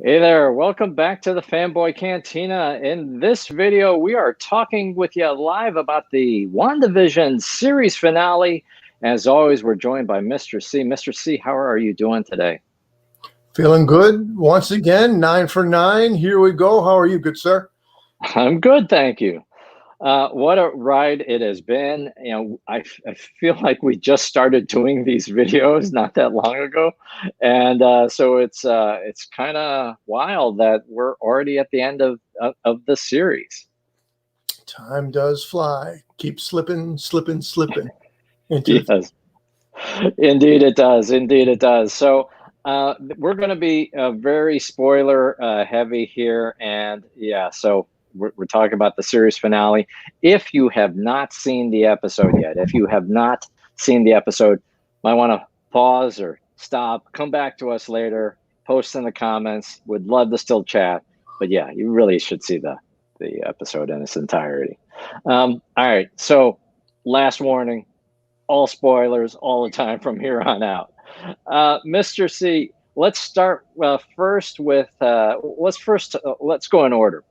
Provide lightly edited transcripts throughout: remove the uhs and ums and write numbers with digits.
Hey there, welcome back to the Fanboy Cantina. In this video, we are talking with you live about the WandaVision series finale. As always, we're joined by Mr. C. Mr. C, how are you doing today? Feeling good once again, 9 for 9. Here we go. How are you, good sir? I'm good, thank you. What a ride it has been. I feel like we just started doing these videos not that long ago. And so it's kind of wild that we're already at the end of the series. Time does fly. Keep slipping. Yes, indeed it does. Indeed it does. So we're going to be very spoiler heavy here. And yeah, so we're talking about the series finale. If you have not seen the episode yet, might want to pause or stop, come back to us later, post in the comments. Would love to still chat. But yeah, you really should see the episode in its entirety. All right, so last warning, all spoilers all the time from here on out. Mr. C, let's start first with let's go in order.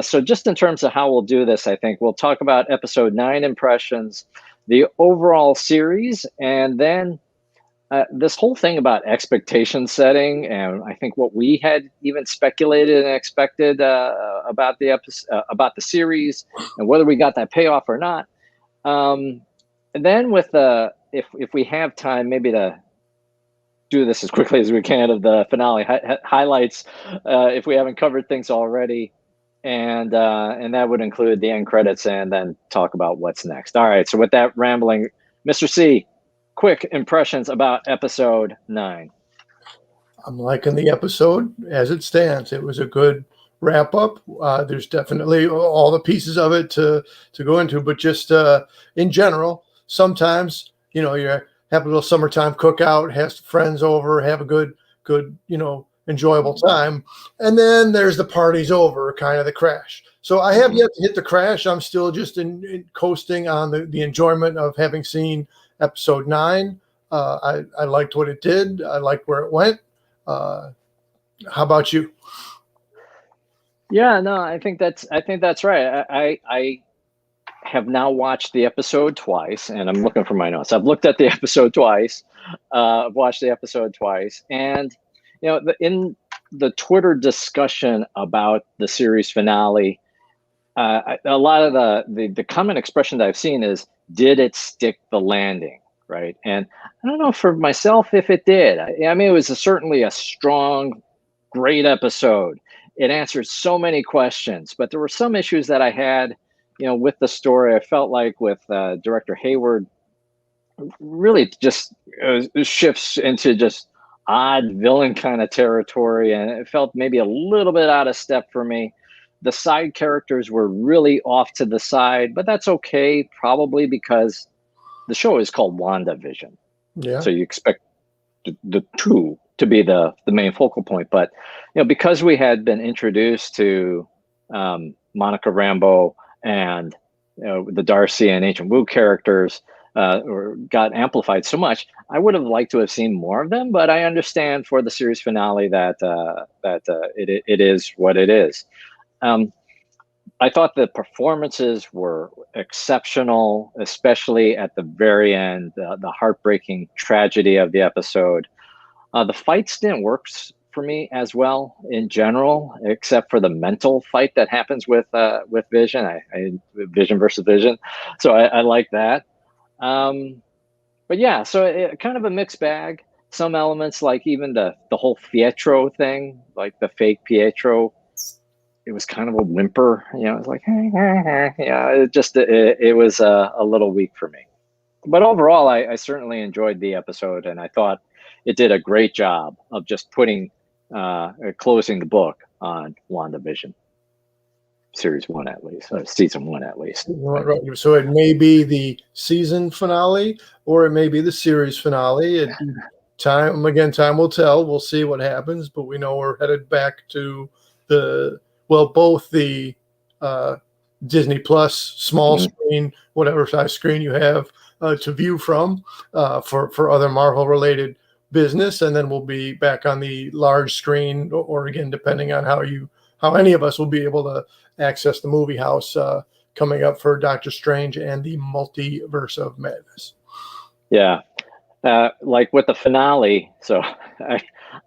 So just in terms of how we'll do this, I think we'll talk about episode 9 impressions, the overall series, and then this whole thing about expectation setting, and I think what we had even speculated and expected about the about the series, and whether we got that payoff or not. And then with if we have time, maybe to do this as quickly as we can of the finale highlights, if we haven't covered things already. And that would include the end credits and then talk about what's next. All right, so with that rambling, Mr. C, quick impressions about episode 9. I'm liking the episode as it stands. It was a good wrap up. There's definitely all the pieces of it to go into, but just in general, sometimes, you have a little summertime cookout, have friends over, have a good, enjoyable time. And then there's the party's over, kind of the crash. So I have yet to hit the crash. I'm still just in coasting on the enjoyment of having seen episode 9. I liked what it did. I liked where it went. How about you? Yeah, no, I think that's right. I have now watched the episode twice, and I'm looking for my notes. I've looked at the episode twice. I've watched the episode twice, and in the Twitter discussion about the series finale, a lot of the common expression that I've seen is, did it stick the landing, right? And I don't know for myself if it did. I mean, it was certainly a strong, great episode. It answered so many questions, but there were some issues that I had, with the story. I felt like with Director Hayward, really just shifts into just odd villain kind of territory, and it felt maybe a little bit out of step for me. The side characters were really off to the side, but that's okay, probably because the show is called WandaVision. Yeah. So you expect the two to be the main focal point. But because we had been introduced to Monica Rambeau and the Darcy and Agent Wu characters, or got amplified so much, I would have liked to have seen more of them. But I understand for the series finale that it is what it is. I thought the performances were exceptional, especially at the very end, the heartbreaking tragedy of the episode. The fights didn't work for me as well in general, except for the mental fight that happens with Vision. Vision versus Vision. So I like that. But yeah, so kind of a mixed bag. Some elements, like even the whole Pietro thing, like the fake Pietro, it was kind of a whimper. It was like, yeah, it was a little weak for me. But overall, I certainly enjoyed the episode, and I thought it did a great job of just closing the book on WandaVision. Series 1 at least, season 1 at least. Right. So it may be the season finale, or it may be the series finale. Time will tell. We'll see what happens, but we know we're headed back to both the Disney Plus small screen, whatever size screen you have to view from, for other Marvel related business, and then we'll be back on the large screen, or again, depending on how any of us will be able to access the movie house coming up for Doctor Strange and the Multiverse of Madness. Yeah. Like with the finale, so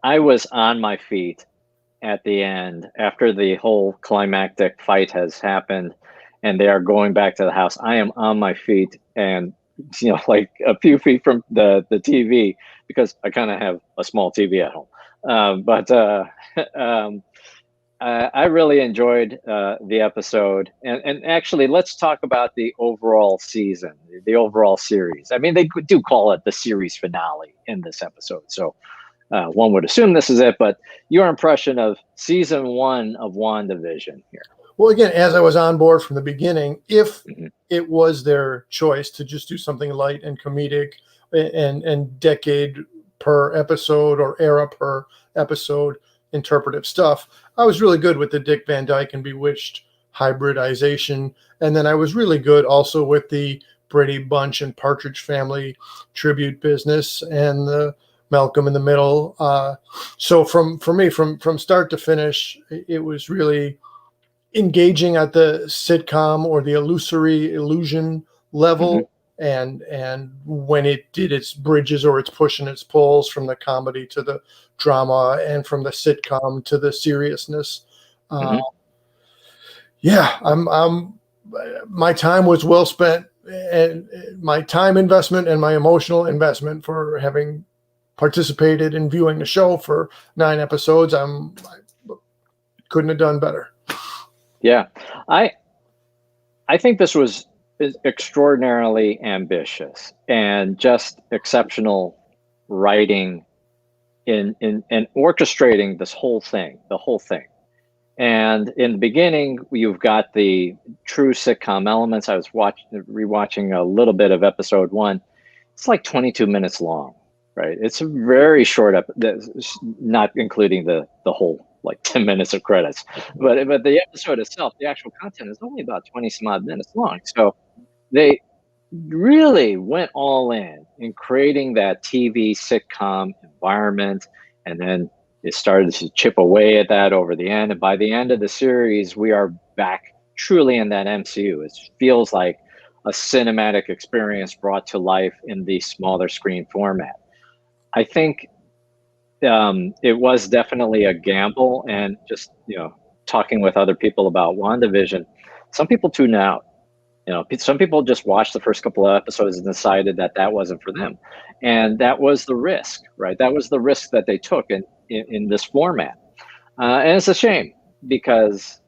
I was on my feet at the end after the whole climactic fight has happened and they are going back to the house. I am on my feet and, like a few feet from the TV, because I kind of have a small TV at home. But I really enjoyed the episode, and actually, let's talk about the overall season, the overall series. I mean, they do call it the series finale in this episode, so one would assume this is it. But your impression of season 1 of WandaVision here? Well, again, as I was on board from the beginning, if it was their choice to just do something light and comedic and decade per episode or era per episode interpretive stuff, I was really good with the Dick Van Dyke and Bewitched hybridization. And then I was really good also with the Brady Bunch and Partridge Family tribute business and the Malcolm in the Middle. So for me, from start to finish, it was really engaging at the sitcom or the illusion level. And when it did its bridges or its push and its pulls from the comedy to the drama and from the sitcom to the seriousness, my time was well spent, and my time investment and my emotional investment for having participated in viewing the show for 9 episodes. I couldn't have done better. Yeah, I think this was extraordinarily ambitious and just exceptional writing in orchestrating this whole thing, the whole thing. And in the beginning, you've got the true sitcom elements. I was rewatching a little bit of episode 1. It's like 22 minutes long, right? It's a very short not including the whole like 10 minutes of credits, but the episode itself, the actual content, is only about 20 some odd minutes long. So they really went all in creating that TV sitcom environment, and then it started to chip away at that over the end. And by the end of the series, we are back truly in that MCU. It feels like a cinematic experience brought to life in the smaller screen format. I think it was definitely a gamble, and just talking with other people about WandaVision, some people tune out. Some people just watched the first couple of episodes and decided that wasn't for them, and that was the risk, right? That was the risk that they took in this format, and it's a shame because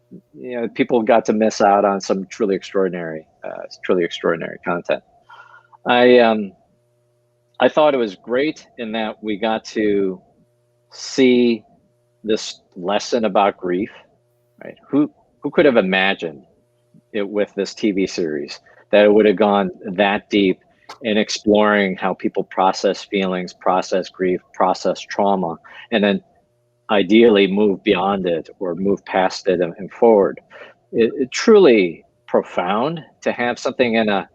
people got to miss out on some truly extraordinary content. I thought it was great in that we got to see this lesson about grief, right? Who could have imagined it with this TV series that it would have gone that deep in exploring how people process feelings, process grief, process trauma, and then ideally move beyond it or move past it and forward. It truly profound to have something in a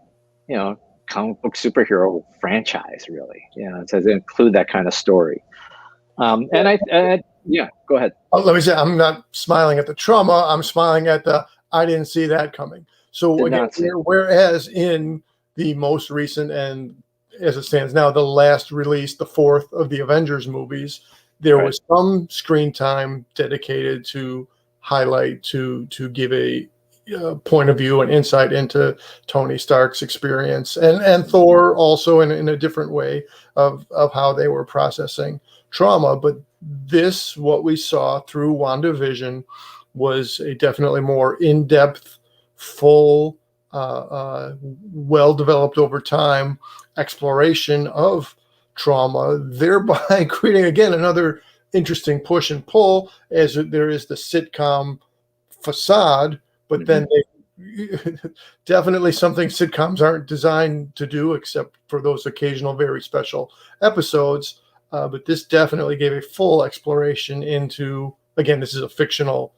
comic book superhero franchise, really, to include that kind of story. Go ahead. Let me say, I'm not smiling at the trauma. I'm smiling at I didn't see that coming. So again, whereas in the most recent, and as it stands now, the last release, the 4th of the Avengers movies, there was some screen time dedicated to highlight, to give a point of view and insight into Tony Stark's experience, and Thor also in a different way of how they were processing trauma. But what we saw through WandaVision was a definitely more in-depth, full, well-developed over time exploration of trauma, thereby creating, again, another interesting push and pull, as there is the sitcom facade, but then definitely something sitcoms aren't designed to do, except for those occasional very special episodes. But this definitely gave a full exploration into, again, this is a fictional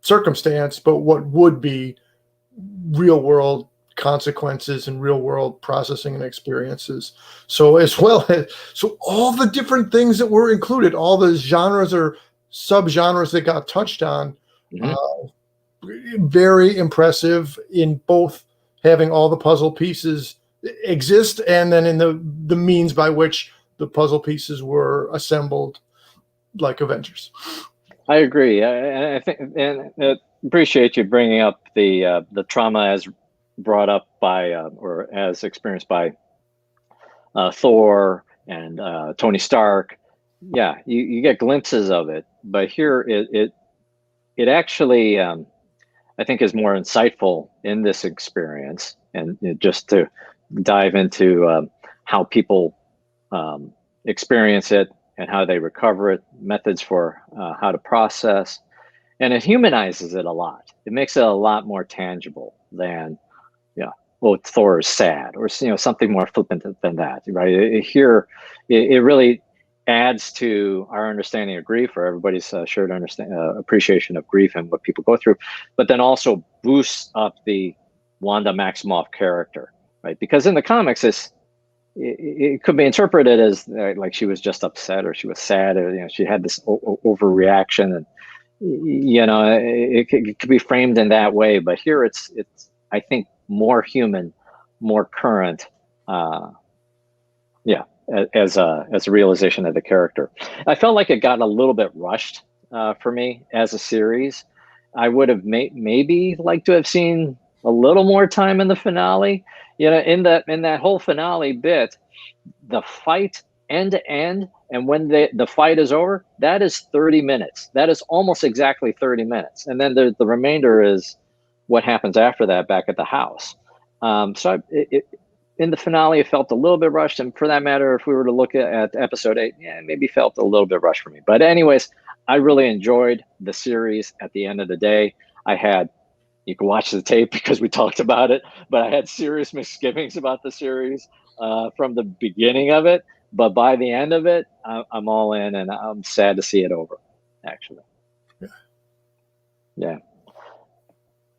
circumstance, but what would be real world consequences and real world processing and experiences. So as well as all the different things that were included, all the genres or subgenres that got touched on, very impressive in both having all the puzzle pieces exist and then in the means by which the puzzle pieces were assembled, like Avengers. I agree. I think, and appreciate you bringing up the trauma as brought up by or as experienced by Thor and Tony Stark. Yeah, you get glimpses of it, but here it actually I think is more insightful in this experience, and just to dive into how people experience it and how they recover it, methods for how to process, and it humanizes it a lot. It makes it a lot more tangible than, well, Thor is sad, or something more flippant than that, right? Here, it really adds to our understanding of grief, or everybody's shared appreciation of grief and what people go through, but then also boosts up the Wanda Maximoff character, right? Because in the comics, it could be interpreted as like she was just upset, or she was sad, or she had this overreaction, and it could be framed in that way. But here, it's I think more human, more current, as a realization of the character. I felt like it got a little bit rushed for me as a series. I would have maybe liked to have seen a little more time in the finale. In that whole finale bit, the fight end to end, and when the fight is over, that is 30 minutes. That is almost exactly 30 minutes. And then the remainder is what happens after that back at the house. So in the finale, it felt a little bit rushed. And for that matter, if we were to look at episode 8, it maybe felt a little bit rushed for me. But anyways, I really enjoyed the series at the end of the day. You can watch the tape because we talked about it, but I had serious misgivings about the series from the beginning of it. But by the end of it, I'm all in, and I'm sad to see it over, actually. Yeah.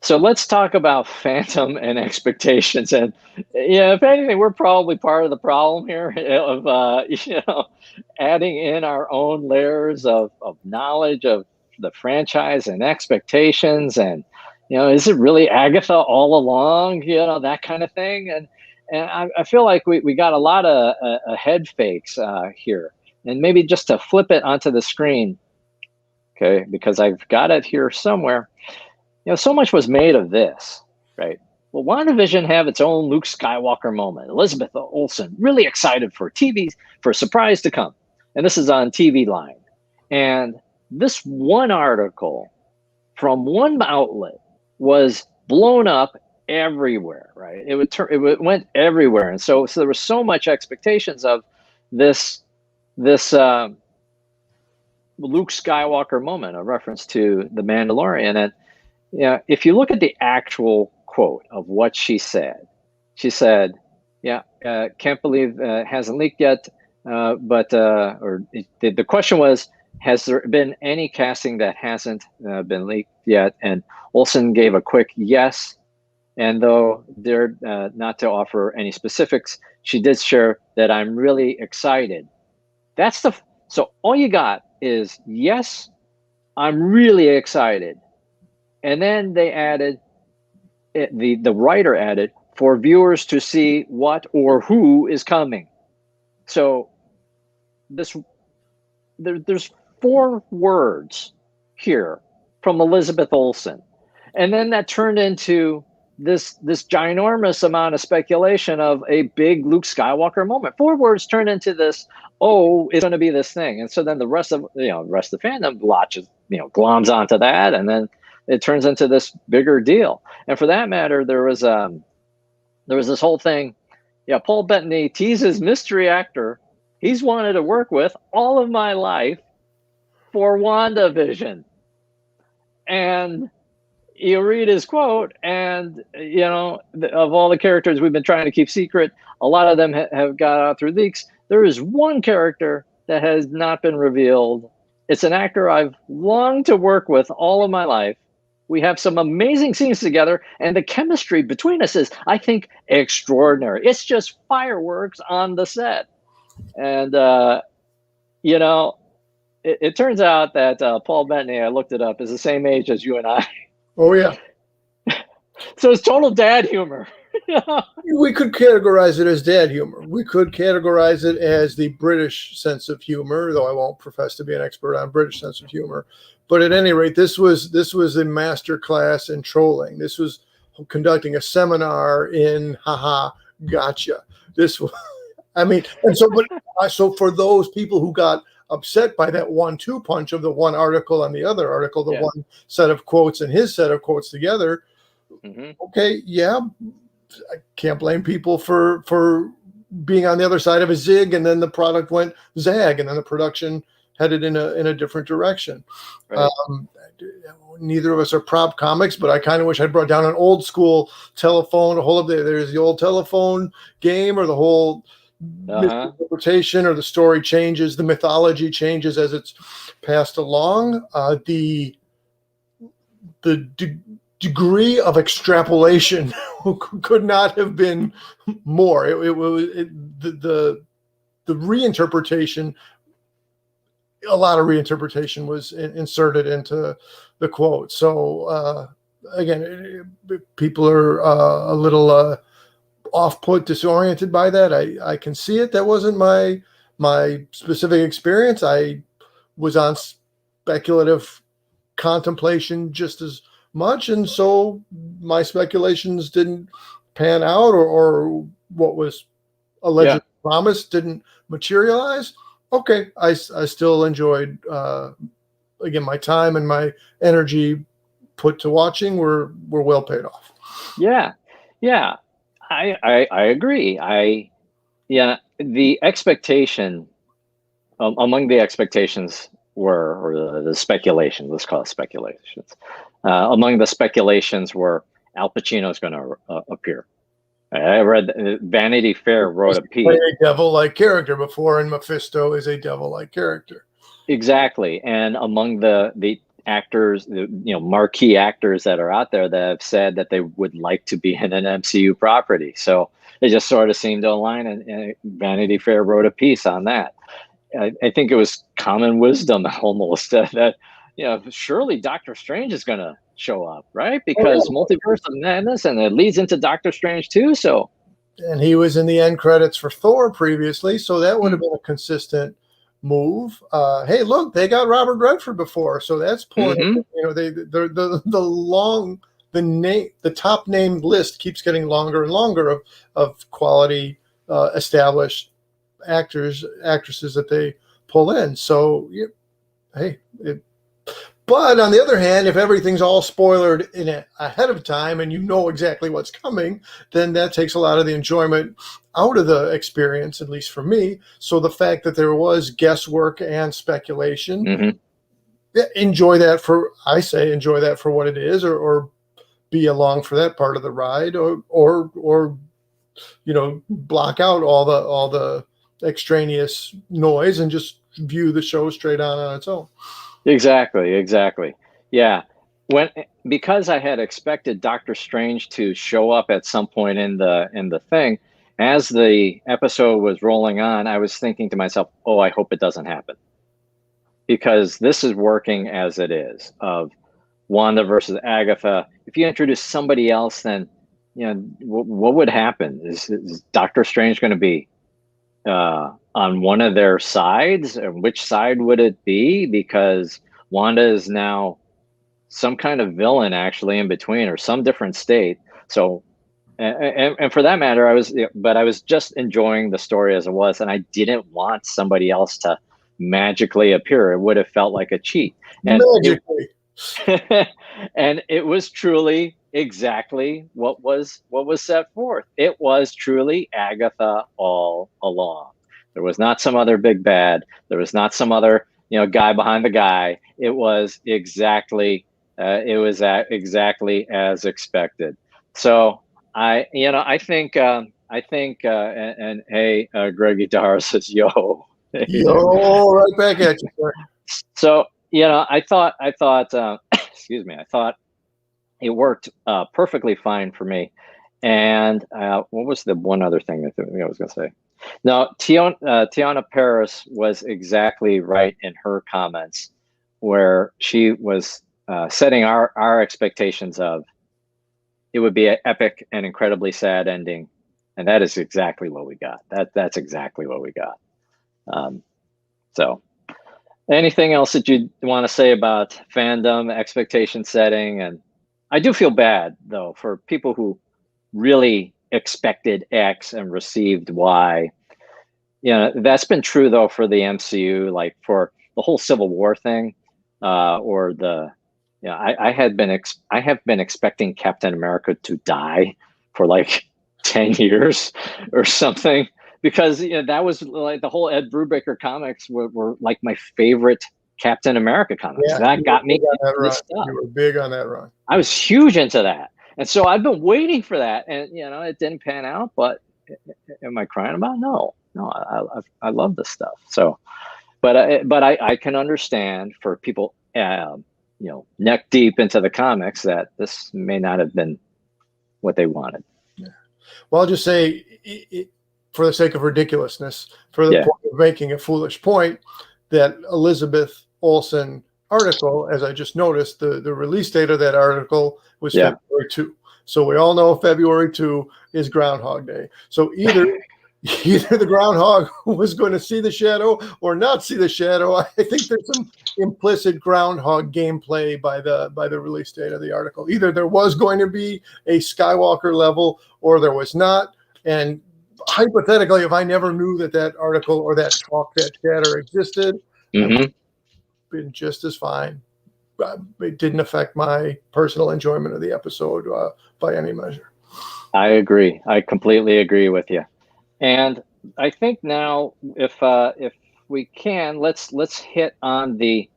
So let's talk about Phantom and expectations. And if anything, we're probably part of the problem here of adding in our own layers of knowledge of the franchise and expectations, and is it really Agatha all along? That kind of thing. And I feel like we got a lot of head fakes here. And maybe just to flip it onto the screen, okay, because I've got it here somewhere. So much was made of this, right? Well, WandaVision have its own Luke Skywalker moment. Elizabeth Olsen really excited for a surprise to come. And this is on TV Line. And this one article from one outlet was blown up everywhere, right? It went everywhere. And so there was so much expectations of this Luke Skywalker moment, a reference to The Mandalorian. And if you look at the actual quote of what she said, can't believe it hasn't leaked yet. The question was, has there been any casting that hasn't been leaked yet? And Olsen gave a quick yes. And though they're not to offer any specifics, she did share that I'm really excited. So all you got is, yes, I'm really excited. And then they added, the writer added, for viewers to see what or who is coming. So there's 4 words here from Elizabeth Olsen. And then that turned into this ginormous amount of speculation of a big Luke Skywalker moment. 4 words turned into this, it's going to be this thing. And so then the rest of the fandom gloms onto that, and then it turns into this bigger deal. And for that matter, there was this whole thing. Yeah, Paul Bettany teases mystery actor he's wanted to work with all of my life for WandaVision. And you read his quote, and of all the characters we've been trying to keep secret, a lot of them have got out through leaks. There is one character that has not been revealed. It's an actor I've longed to work with all of my life, We have some amazing scenes together, and the chemistry between us is, I think, extraordinary. It's just fireworks on the set. And, you know, it turns out that Paul Bettany, I looked it up, is the same age as you and I. Oh yeah. So it's total dad humor. We could categorize it as dad humor. We could categorize it as the British sense of humor, though I won't profess to be an expert on British sense of humor. But at any rate, this was a master class in trolling. This was conducting a seminar in haha gotcha. This was, I mean, and so, but so for those people who got upset by that 1-2 punch of the one article and the other article, the one set of quotes and his set of quotes together. Okay, yeah, I can't blame people for being on the other side of a zig, and then the product went zag, and then the production headed in a different direction. Right. Neither of us are prop comics, but I kind of wish I'd brought down an old school telephone. There's the old telephone game, or the whole misinterpretation, or the story changes, the mythology changes as it's passed along. The degree of extrapolation could not have been more. The reinterpretation, a lot of reinterpretation was inserted into the quote. So again, people are a little off-put, disoriented by that. I can see it. That wasn't my specific experience. I was on speculative contemplation just as much, and so my speculations didn't pan out, or what was allegedly promised didn't materialize. Okay, I still enjoyed again, my time and my energy put to watching were well paid off. Yeah, I agree. The expectation among the expectations were, or the speculation, let's call it speculations. Among the speculations were Al Pacino's going to appear. I read Vanity Fair wrote a piece. A devil-like character before, and Mephisto is a devil-like character. Exactly, and among the actors, marquee actors that are out there that have said that they would like to be in an MCU property. So they just sort of seemed to align, and Vanity Fair wrote a piece on that. I think it was common wisdom almost that surely Doctor Strange is going to show up, right? Because Multiverse of Madness, and it leads into Doctor Strange too. So, and he was in the end credits for Thor previously, so that would have been a consistent move. Hey, look, they got Robert Redford before, so that's pointing. The top named list keeps getting longer and longer of quality established actresses that they pull in. So, but on the other hand, if everything's all spoilered ahead of time and you know exactly what's coming, then that takes a lot of the enjoyment out of the experience, at least for me. So the fact that there was guesswork and speculation, enjoy that for what it is, or be along for that part of the ride, or block out all the extraneous noise and just view the show straight on its own. Exactly. Yeah. Because I had expected Doctor Strange to show up at some point in the thing, as the episode was rolling on, I was thinking to myself, oh, I hope it doesn't happen. Because this is working as it is, of Wanda versus Agatha. If you introduce somebody else, then what would happen? Is Doctor Strange going to be on one of their sides? And which side would it be? Because Wanda is now some kind of villain actually in between, or some different state. So, and for that matter, I was just enjoying the story as it was, and I didn't want somebody else to magically appear. It would have felt like a cheat. And magically. And it was truly exactly what was set forth. It was truly Agatha all along. There was not some other big bad. There was not some other guy behind the guy. It was exactly exactly as expected. So I think and hey, Greggy Dar says yo. Yo, right back at you, sir. So I thought excuse me, I thought it worked perfectly fine for me. And what was the one other thing that I was going to say? No, Tiana Paris was exactly right in her comments, where she was setting our expectations of it would be an epic and incredibly sad ending, and that is exactly what we got. That's exactly what we got. So, anything else that you want to say about fandom, expectation setting? And I do feel bad though for people who really expected X and received Y. You know, that's been true though for the MCU, like for the whole Civil War thing, or the, you know, I have been expecting Captain America to die for like 10 years or something, because you know that was like the whole Ed Brubaker comics were like my favorite Captain America comics. Yeah, That got me into this stuff. You were big on that run. I was huge into that. And so I've been waiting for that, and you know, it didn't pan out. But am I crying about it? No, I love this stuff. So, but I can understand for people, you know, neck deep into the comics, that this may not have been what they wanted. Yeah. Well, I'll just say, for the sake of ridiculousness, for the point of making a foolish point, that Elizabeth Olsen article, as I just noticed, the release date of that article was February 2. So we all know February 2 is Groundhog Day. So either the groundhog was going to see the shadow or not see the shadow. I think there's some implicit groundhog gameplay by the release date of the article. Either there was going to be a Skywalker level or there was not. And hypothetically, if I never knew that article or that talk, that chatter existed, been just as fine. It didn't affect my personal enjoyment of the episode by any measure. I agree. I completely agree with you. And I think now, if we can, let's hit on the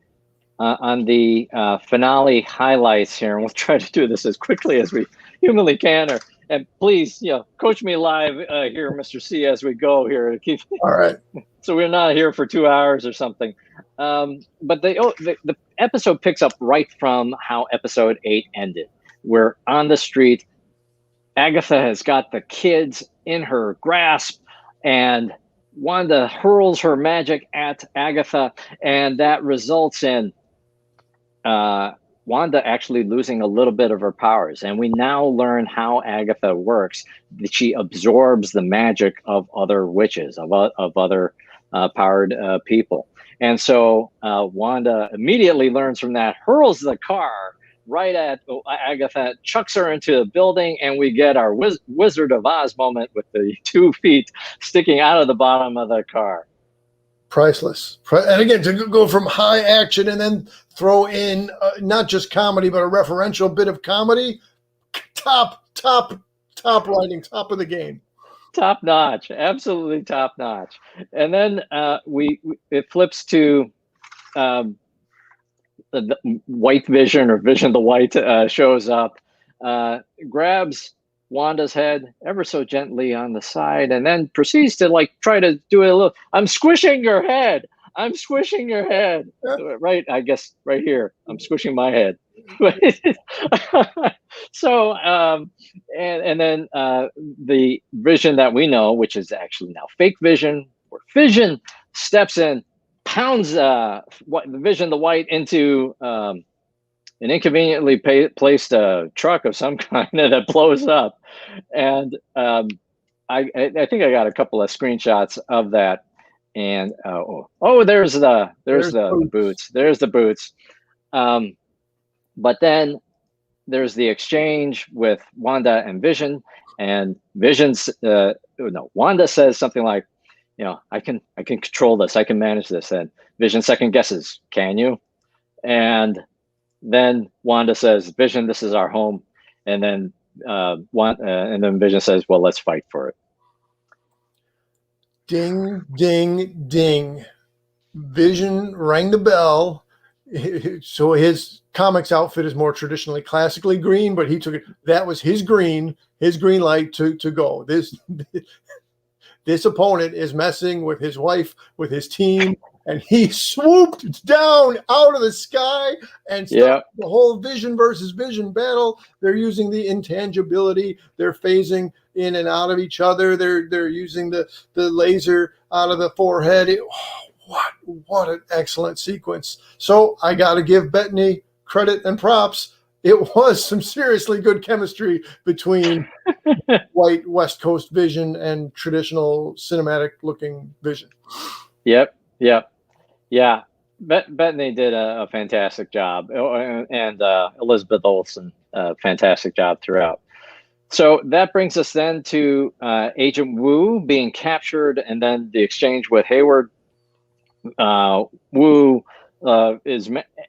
finale highlights here, and we'll try to do this as quickly as we humanly can. And please, you know, coach me live here, Mr. C, as we go here. Keep all right. So we're not here for 2 hours or something. But the episode picks up right from how episode 8 ended. We're on the street. Agatha has got the kids in her grasp, and Wanda hurls her magic at Agatha, and that results in Wanda actually losing a little bit of her powers. And we now learn how Agatha works, that she absorbs the magic of other witches, of other powered people. And so Wanda immediately learns from that, hurls the car right at Agatha, chucks her into a building, and we get our Wizard of Oz moment with the 2 feet sticking out of the bottom of the car. Priceless. And again, to go from high action and then throw in not just comedy, but a referential bit of comedy, top writing, top of the game. Top notch, absolutely top notch. And then it flips to the White Vision, or Vision the White, shows up, grabs Wanda's head ever so gently on the side, and then proceeds to like try to do it a little. I'm squishing your head. Right, I guess right here. I'm squishing my head. So, and then the Vision that we know, which is actually now fake Vision, where Vision steps in, pounds the Vision the White into an inconveniently placed truck of some kind that blows up. And I think I got a couple of screenshots of that. And there's the boots. There's the boots. But then there's the exchange with Wanda and Vision, and Wanda says something like, you know, I can control this, I can manage this. And Vision second guesses, can you? And then Wanda says, Vision, this is our home. And then and then Vision says, well, let's fight for it. Ding, ding, ding. Vision rang the bell. So his comics outfit is more traditionally classically green, but he took it. That was his green light to go. This opponent is messing with his wife, with his team, and he swooped down out of the sky and stopped the whole Vision versus Vision battle. They're using the intangibility. They're phasing in and out of each other. They're using the laser out of the forehead. What an excellent sequence. So I got to give Bettany credit and props. It was some seriously good chemistry between white West Coast Vision and traditional cinematic looking Vision. Yep. Bettany did a fantastic job, and Elizabeth Olsen, fantastic job throughout. So that brings us then to Agent Wu being captured, and then the exchange with Hayward. Wu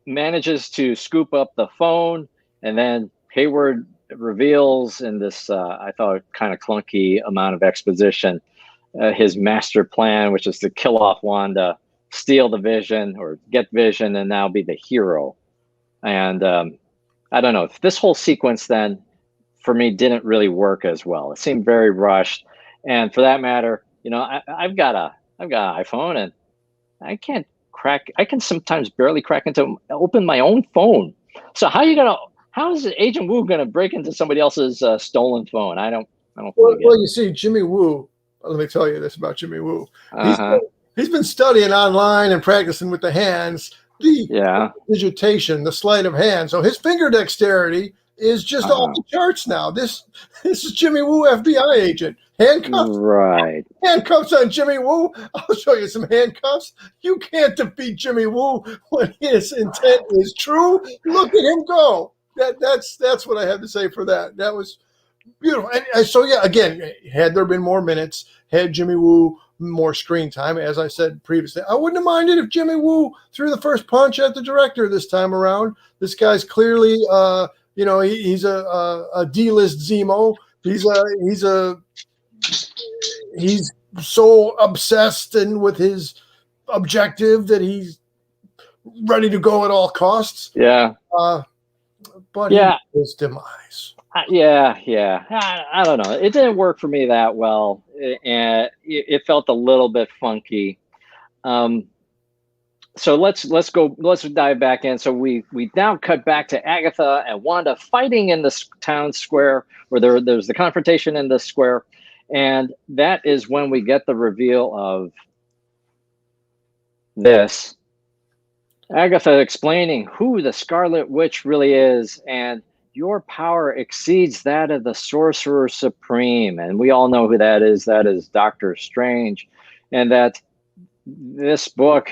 manages to scoop up the phone, and then Hayward reveals in this I thought kind of clunky amount of exposition his master plan, which is to kill off Wanda, steal the Vision or get Vision, and now be the hero. And I don't know, this whole sequence then for me didn't really work as well. It seemed very rushed, and for that matter, I've got an iPhone, and I can sometimes barely open my own phone. So how is Agent Wu gonna break into somebody else's stolen phone? I don't. Well, you see, Jimmy Woo. Let me tell you this about Jimmy Woo. He's been studying online and practicing with the hands, the digitation, the sleight of hand. So his finger dexterity is just off the charts now. This is Jimmy Woo, FBI agent. Handcuffs. Right. Handcuffs on Jimmy Woo. I'll show you some handcuffs. You can't defeat Jimmy Woo when his intent is true. Look at him go. That's what I have to say for that. That was beautiful. And so, again, had there been more minutes, had Jimmy Woo more screen time, as I said previously, I wouldn't have minded if Jimmy Woo threw the first punch at the director this time around. This guy's clearly, he's a D-list Zemo. He's so obsessed and with his objective that he's ready to go at all costs. Yeah. But his demise. I don't know. It didn't work for me that well, and it felt a little bit funky. So let's dive back in. So we now cut back to Agatha and Wanda fighting in the town square, where there's the confrontation in the square, and that is when we get the reveal of this. Agatha explaining who the Scarlet Witch really is, and your power exceeds that of the Sorcerer Supreme. And we all know who that is. That is Doctor Strange. And that this book,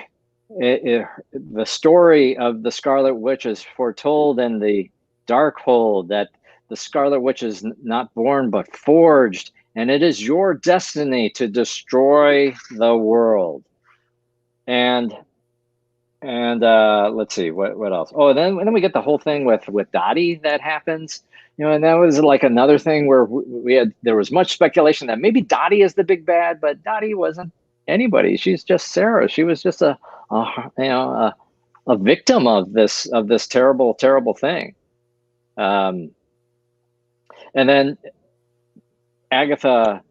the story of the Scarlet Witch is foretold in the Darkhold, that the Scarlet Witch is not born but forged, and it is your destiny to destroy the world. And let's see what else. Oh, then we get the whole thing with Dottie that happens, and that was like another thing where there was much speculation that maybe Dottie is the big bad, but Dottie wasn't anybody. She's just Sarah. She was just a victim of this terrible thing. And then Agatha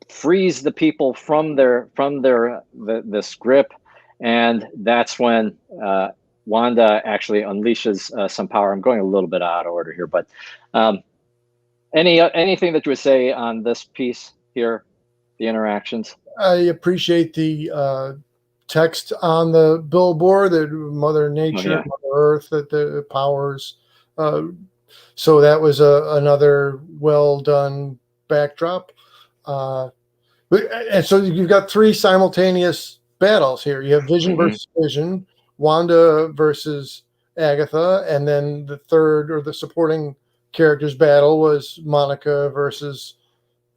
frees the people from this grip. And that's when Wanda actually unleashes some power. I'm going a little bit out of order here, but anything that you would say on this piece here, the interactions? I appreciate the text on the billboard, that Mother Nature, Mother Earth, that the powers. So that was another well done backdrop. And so you've got three simultaneous battles here. You have Vision versus Vision, Wanda versus Agatha, and then the third, or the supporting characters battle, was Monica versus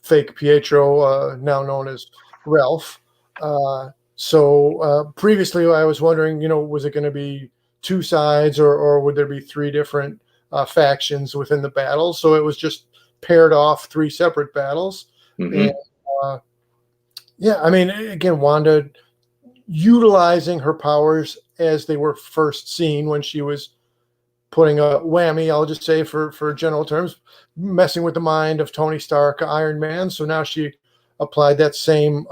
fake Pietro, now known as Ralph. So previously I was wondering, was it going to be two sides, or would there be three different factions within the battle? So it was just paired off three separate battles. And again, Wanda utilizing her powers as they were first seen when she was putting a whammy, I'll just say for general terms, messing with the mind of Tony Stark, Iron Man. So now she applied that same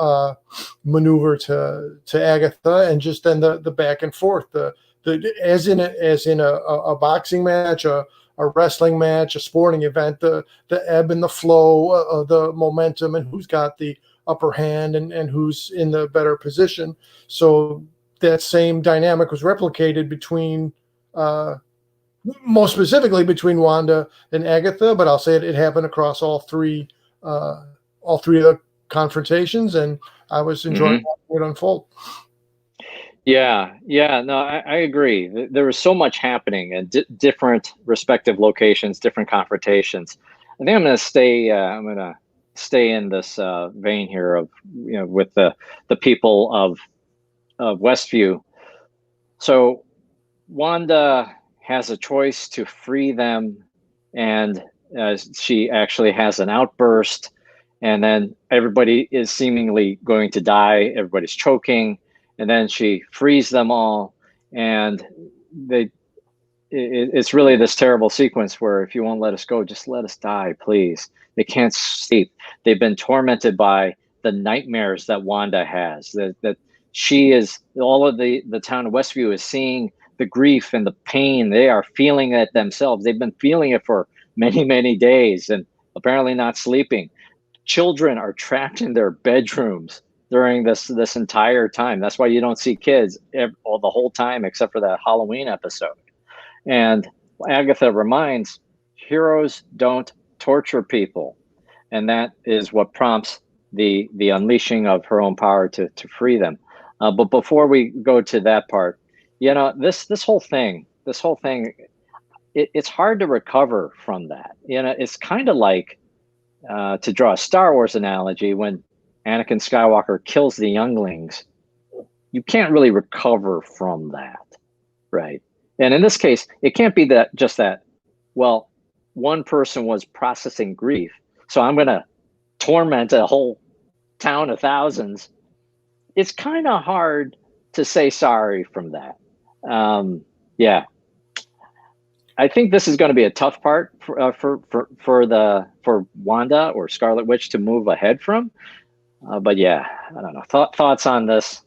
maneuver to Agatha, and just then the back and forth, the as in a boxing match, a wrestling match, a sporting event, the ebb and the flow of the momentum, and who's got the upper hand and who's in the better position. So that same dynamic was replicated between, most specifically between Wanda and Agatha, but I'll say it happened across all three of the confrontations, and I was enjoying watching it unfold. Yeah, no, I agree. There was so much happening at different respective locations, different confrontations. I think I'm going to stay. I'm going to stay in this vein here of, with the people of Westview. So Wanda has a choice to free them, and she actually has an outburst, and then everybody is seemingly going to die. Everybody's choking. And then she frees them all, and it's really this terrible sequence where, if you won't let us go, just let us die, please. They can't sleep. They've been tormented by the nightmares that Wanda has, that she is, all of the town of Westview is seeing the grief and the pain. They are feeling it themselves. They've been feeling it for many, many days, and apparently not sleeping. Children are trapped in their bedrooms during this entire time. That's why you don't see kids the whole time, except for that Halloween episode. And Agatha reminds, heroes don't torture people, and that is what prompts the unleashing of her own power to free them. But before we go to that part, this whole thing, it's hard to recover from that. It's kind of like, to draw a Star Wars analogy, when Anakin Skywalker kills the younglings, you can't really recover from that, right? And in this case, it can't be that, well, one person was processing grief, so I'm going to torment a whole town of thousands. It's kind of hard to say sorry from that. Yeah. I think this is going to be a tough part for Wanda or Scarlet Witch to move ahead from. But yeah, I don't know. Thoughts on this?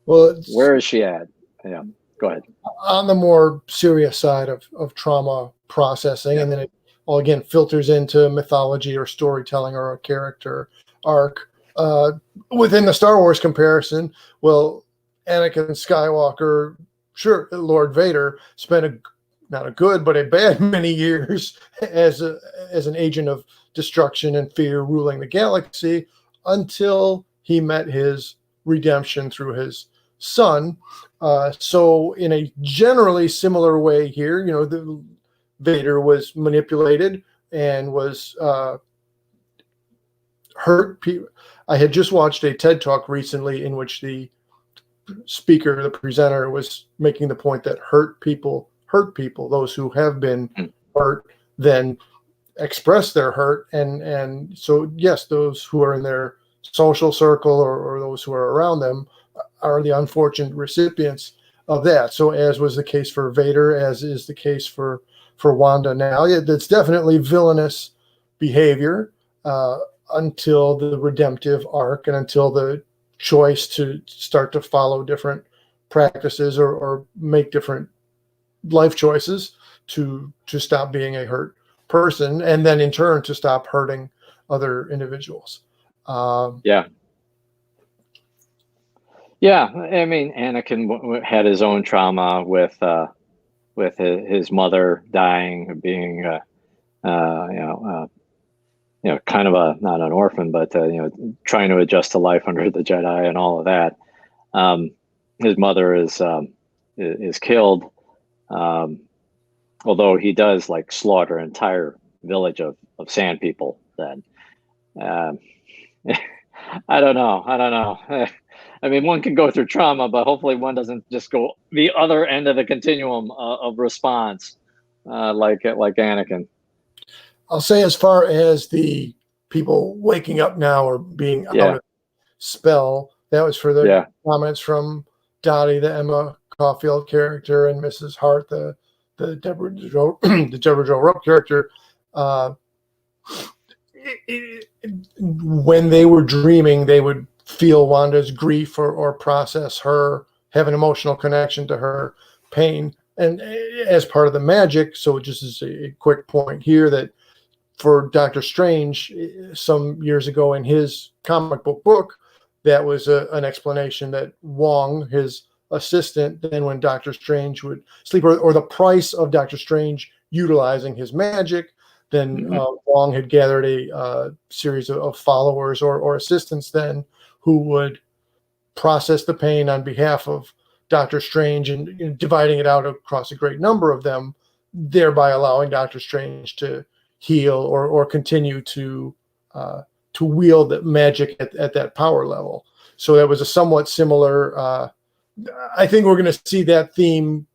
Where is she at? Yeah, go ahead. On the more serious side of trauma processing, and then it all again filters into mythology or storytelling or a character arc. Within the Star Wars comparison, well, Anakin Skywalker, sure, Lord Vader, spent not a good but a bad many years as an agent of destruction and fear ruling the galaxy, until he met his redemption through his son. So in a generally similar way here, the Vader was manipulated and was hurt. I had just watched a TED Talk recently in which the speaker, the presenter, was making the point that hurt people, those who have been hurt, then express their hurt, and so yes, those who are in their social circle or those who are around them are the unfortunate recipients of that. So as was the case for Vader, as is the case for Wanda now, it's definitely villainous behavior until the redemptive arc, and until the choice to start to follow different practices or make different life choices to stop being a hurt person, and then in turn to stop hurting other individuals. Yeah. I mean, Anakin had his own trauma with his mother dying, being kind of not an orphan, but trying to adjust to life under the Jedi and all of that. His mother is killed. Although he does slaughter an entire village of sand people then. I don't know. I mean, one can go through trauma, but hopefully one doesn't just go the other end of the continuum of response, like Anakin. I'll say, as far as the people waking up now or being out of spell, that was for the comments from Dottie, the Emma Caulfield character, and Mrs. Hart, the Deborah Jo Rupp character. when they were dreaming, they would feel Wanda's grief or process her, have an emotional connection to her pain. And as part of the magic, so just as a quick point here, that for Doctor Strange, some years ago in his comic book, that was an explanation that Wong, his assistant, then when Doctor Strange would sleep, or the price of Doctor Strange utilizing his magic, then Wong had gathered a series of followers or assistants then who would process the pain on behalf of Doctor Strange and dividing it out across a great number of them, thereby allowing Doctor Strange to heal or continue to wield the magic at that power level. So that was a somewhat similar. I think we're going to see that theme,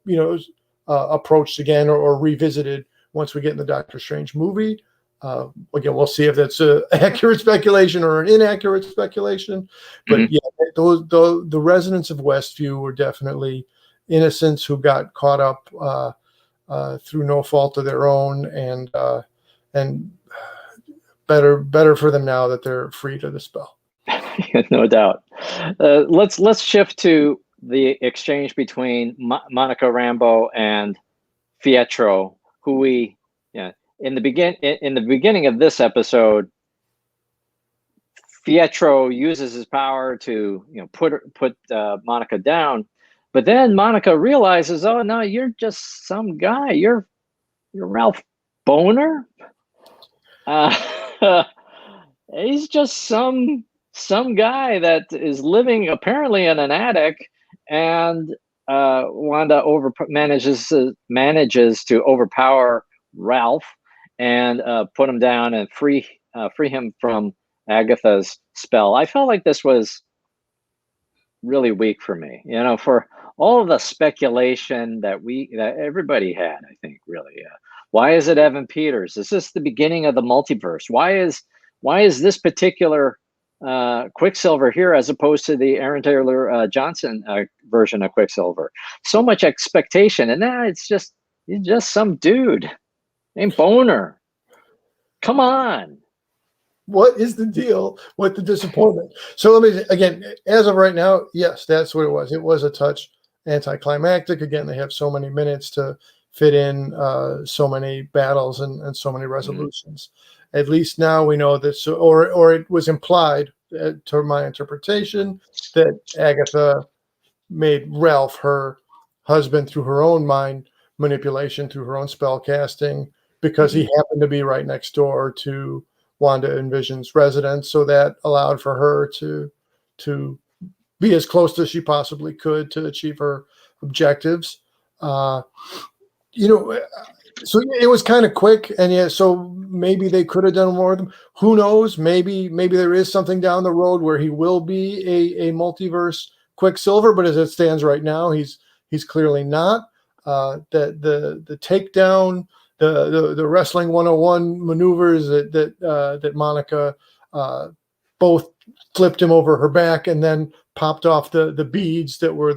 approached again or revisited once we get in the Doctor Strange movie. Again, we'll see if that's an accurate speculation or an inaccurate speculation. But yeah, the residents of Westview were definitely innocents who got caught up through no fault of their own, and better for them now that they're freed of the spell. No doubt. Let's shift to the exchange between Monica Rambeau and Pietro, who in the beginning of this episode, Pietro uses his power to put Monica down, but then Monica realizes, oh no, you're just some guy. You're Ralph Boner. He's just some guy that is living apparently in an attic, and Wanda manages to overpower Ralph and put him down and free him from Agatha's spell. I felt like this was really weak for me, for all of the speculation that everybody had. I think really, why is it Evan Peters? Is this the beginning of the multiverse? Why is this particular Quicksilver here as opposed to the Aaron Taylor Johnson version of Quicksilver? So much expectation, and now he's just some dude named Boner. Come on. What is the deal with the disappointment? So let me, again, as of right now, yes, that's what it was. It was a touch anticlimactic. Again, they have so many minutes to fit in so many battles and so many resolutions. At least now we know that, or it was implied, to my interpretation, that Agatha made Ralph her husband through her own mind manipulation, through her own spell casting, because he happened to be right next door to Wanda and Vision's residence. So that allowed for her to be as close as she possibly could to achieve her objectives. So it was kind of quick, and yeah, so maybe they could have done more of them. Who knows? Maybe there is something down the road where he will be a multiverse Quicksilver, but as it stands right now, he's clearly not. The takedown, the wrestling 101 maneuvers that Monica both flipped him over her back and then popped off the beads that were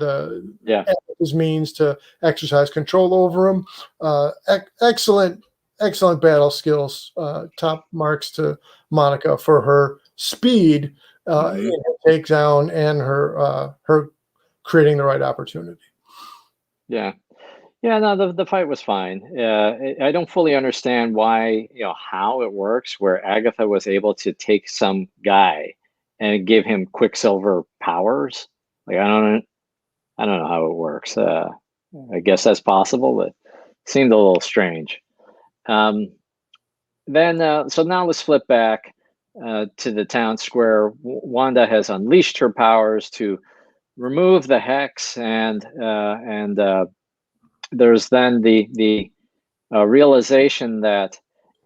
his means to exercise control over him. Excellent battle skills. Top marks to Monica for her speed in her takedown and her creating the right opportunity. Yeah. Yeah, no, the fight was fine. I don't fully understand why, how it works, where Agatha was able to take some guy and give him Quicksilver powers. Like, I don't know how it works. I guess that's possible, but it seemed a little strange. So now let's flip back to the town square. Wanda has unleashed her powers to remove the hex, and there's then the realization that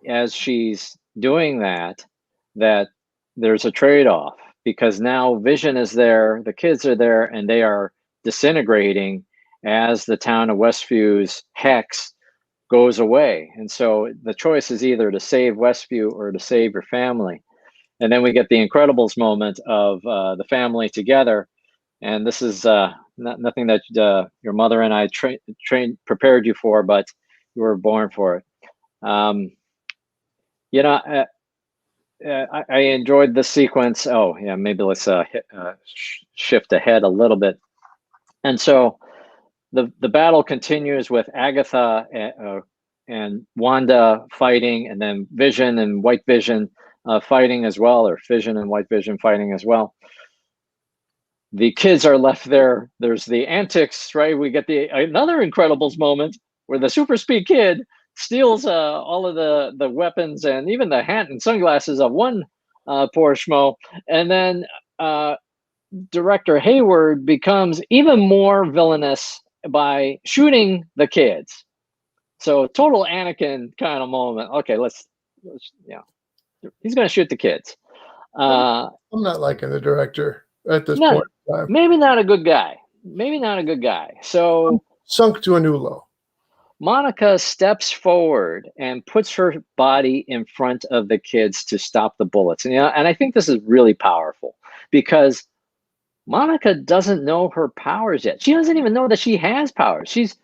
as she's doing that there's a trade-off, because now Vision is there, the kids are there, and they are disintegrating as the town of Westview's hex goes away. And so the choice is either to save Westview or to save your family. And then we get the Incredibles moment of the family together. And this is nothing that your mother and I prepared you for, but you were born for it. I enjoyed the sequence. Oh yeah, maybe let's shift ahead a little bit. And so the battle continues with Agatha and Wanda fighting, and then Vision and White Vision fighting as well, or Vision and White Vision fighting as well. The kids are left there. There's the antics, right? We get another Incredibles moment where the super speed kid steals all of the weapons and even the hat and sunglasses of one poor schmo, and then Director Hayward becomes even more villainous by shooting the kids. So total Anakin kind of moment. Okay, let's he's going to shoot the kids. I'm not liking the director at this No, point in time. maybe not a good guy. Maybe not a good guy. So Sunk to a new low. Monica steps forward and puts her body in front of the kids to stop the bullets. And and I think this is really powerful because Monica doesn't know her powers yet. She doesn't even know that she has powers. She's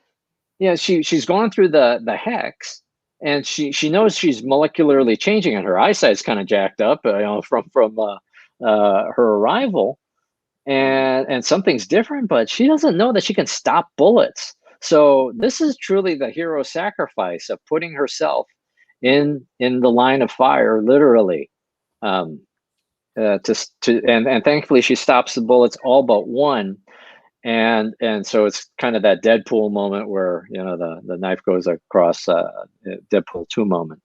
she's gone through the hex, and she knows she's molecularly changing, and her eyesight's kind of jacked up, from her arrival, and something's different, but she doesn't know that she can stop bullets. So this is truly the hero sacrifice of putting herself in the line of fire, literally. And thankfully she stops the bullets all but one, and so it's kind of that Deadpool moment where the knife goes across, Deadpool 2 moment,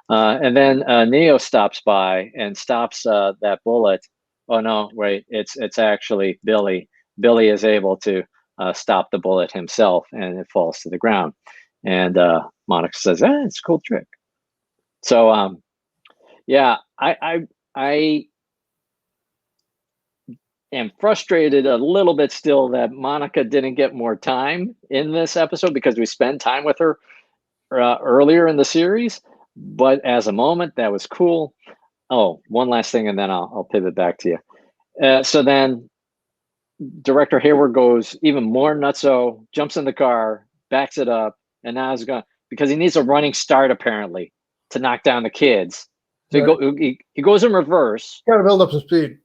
and then Neo stops by and stops that bullet. Oh no, wait, it's actually Billy. Billy is able to stop the bullet himself, and it falls to the ground, and Monica says, it's a cool trick. So yeah, I am frustrated a little bit still that Monica didn't get more time in this episode, because we spend time with her earlier in the series. But as a moment, that was cool. Oh, one last thing, and then I'll pivot back to you. So then Director Hayward goes even more nutso, jumps in the car, backs it up, and now he's going, because he needs a running start apparently to knock down the kids. So right. He goes in reverse. Got to build up some speed.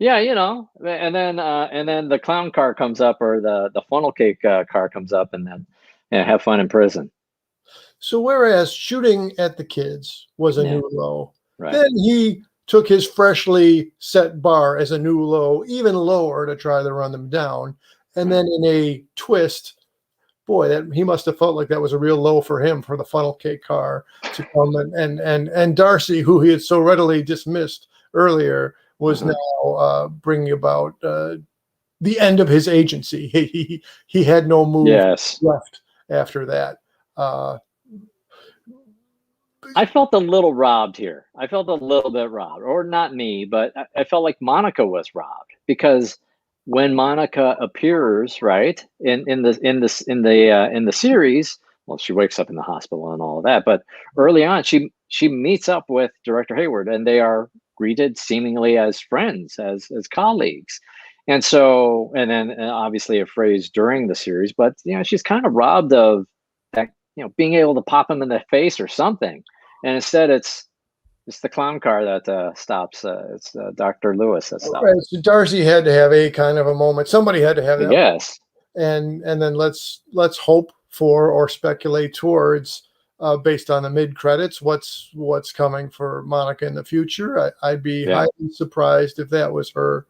Yeah, and then the clown car comes up, or the funnel cake car comes up, and then have fun in prison. So whereas shooting at the kids was a new low, right. Then he took his freshly set bar as a new low, even lower, to try to run them down. And then in a twist, boy, that he must have felt like that was a real low for him, for the funnel cake car to come and Darcy, who he had so readily dismissed earlier, was now bringing about the end of his agency. He had no move left after that. I felt a little robbed here. I felt a little bit robbed, or not me, but I felt like Monica was robbed, because when Monica appears, right, in the series, well, she wakes up in the hospital and all of that, but early on, she meets up with Director Hayward, and they are greeted seemingly as friends, as colleagues. And so, and then obviously a phrase during the series, but she's kind of robbed of that, being able to pop him in the face or something. And instead it's the clown car that stops. It's Dr. Lewis that stops. Right. So Darcy had to have a kind of a moment. Somebody had to have that. Yes. And then let's hope for, or speculate towards, based on the mid credits, what's coming for Monica in the future. I'd be highly surprised if that was her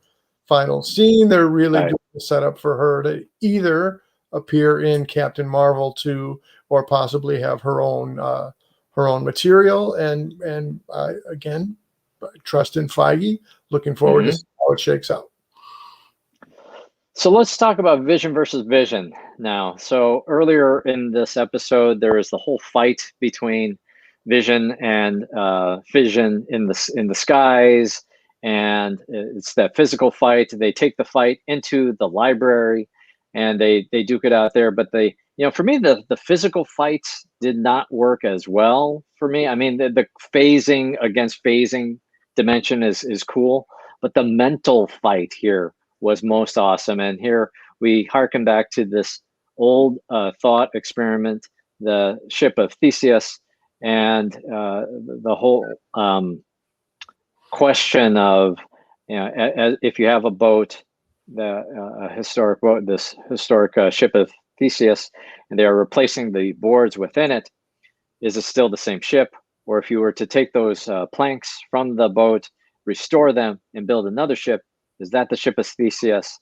final scene. They're really doing the setup for her to either appear in Captain Marvel 2, or possibly have her own material. And again, trust in Feige. Looking forward to see how it shakes out. So let's talk about Vision versus Vision now. So earlier in this episode, there was the whole fight between Vision and Fission in the skies, and it's that physical fight. They take the fight into the library, and they duke it out there. But for me, the physical fights did not work as well for me. I mean, the phasing against phasing dimension is cool, but the mental fight here was most awesome. And here we harken back to this old thought experiment, the ship of Theseus, and the whole question of, if you have a boat, a historic boat, this historic ship of Theseus, and they are replacing the boards within it, is it still the same ship? Or if you were to take those planks from the boat, restore them, and build another ship, is that the ship of Theseus?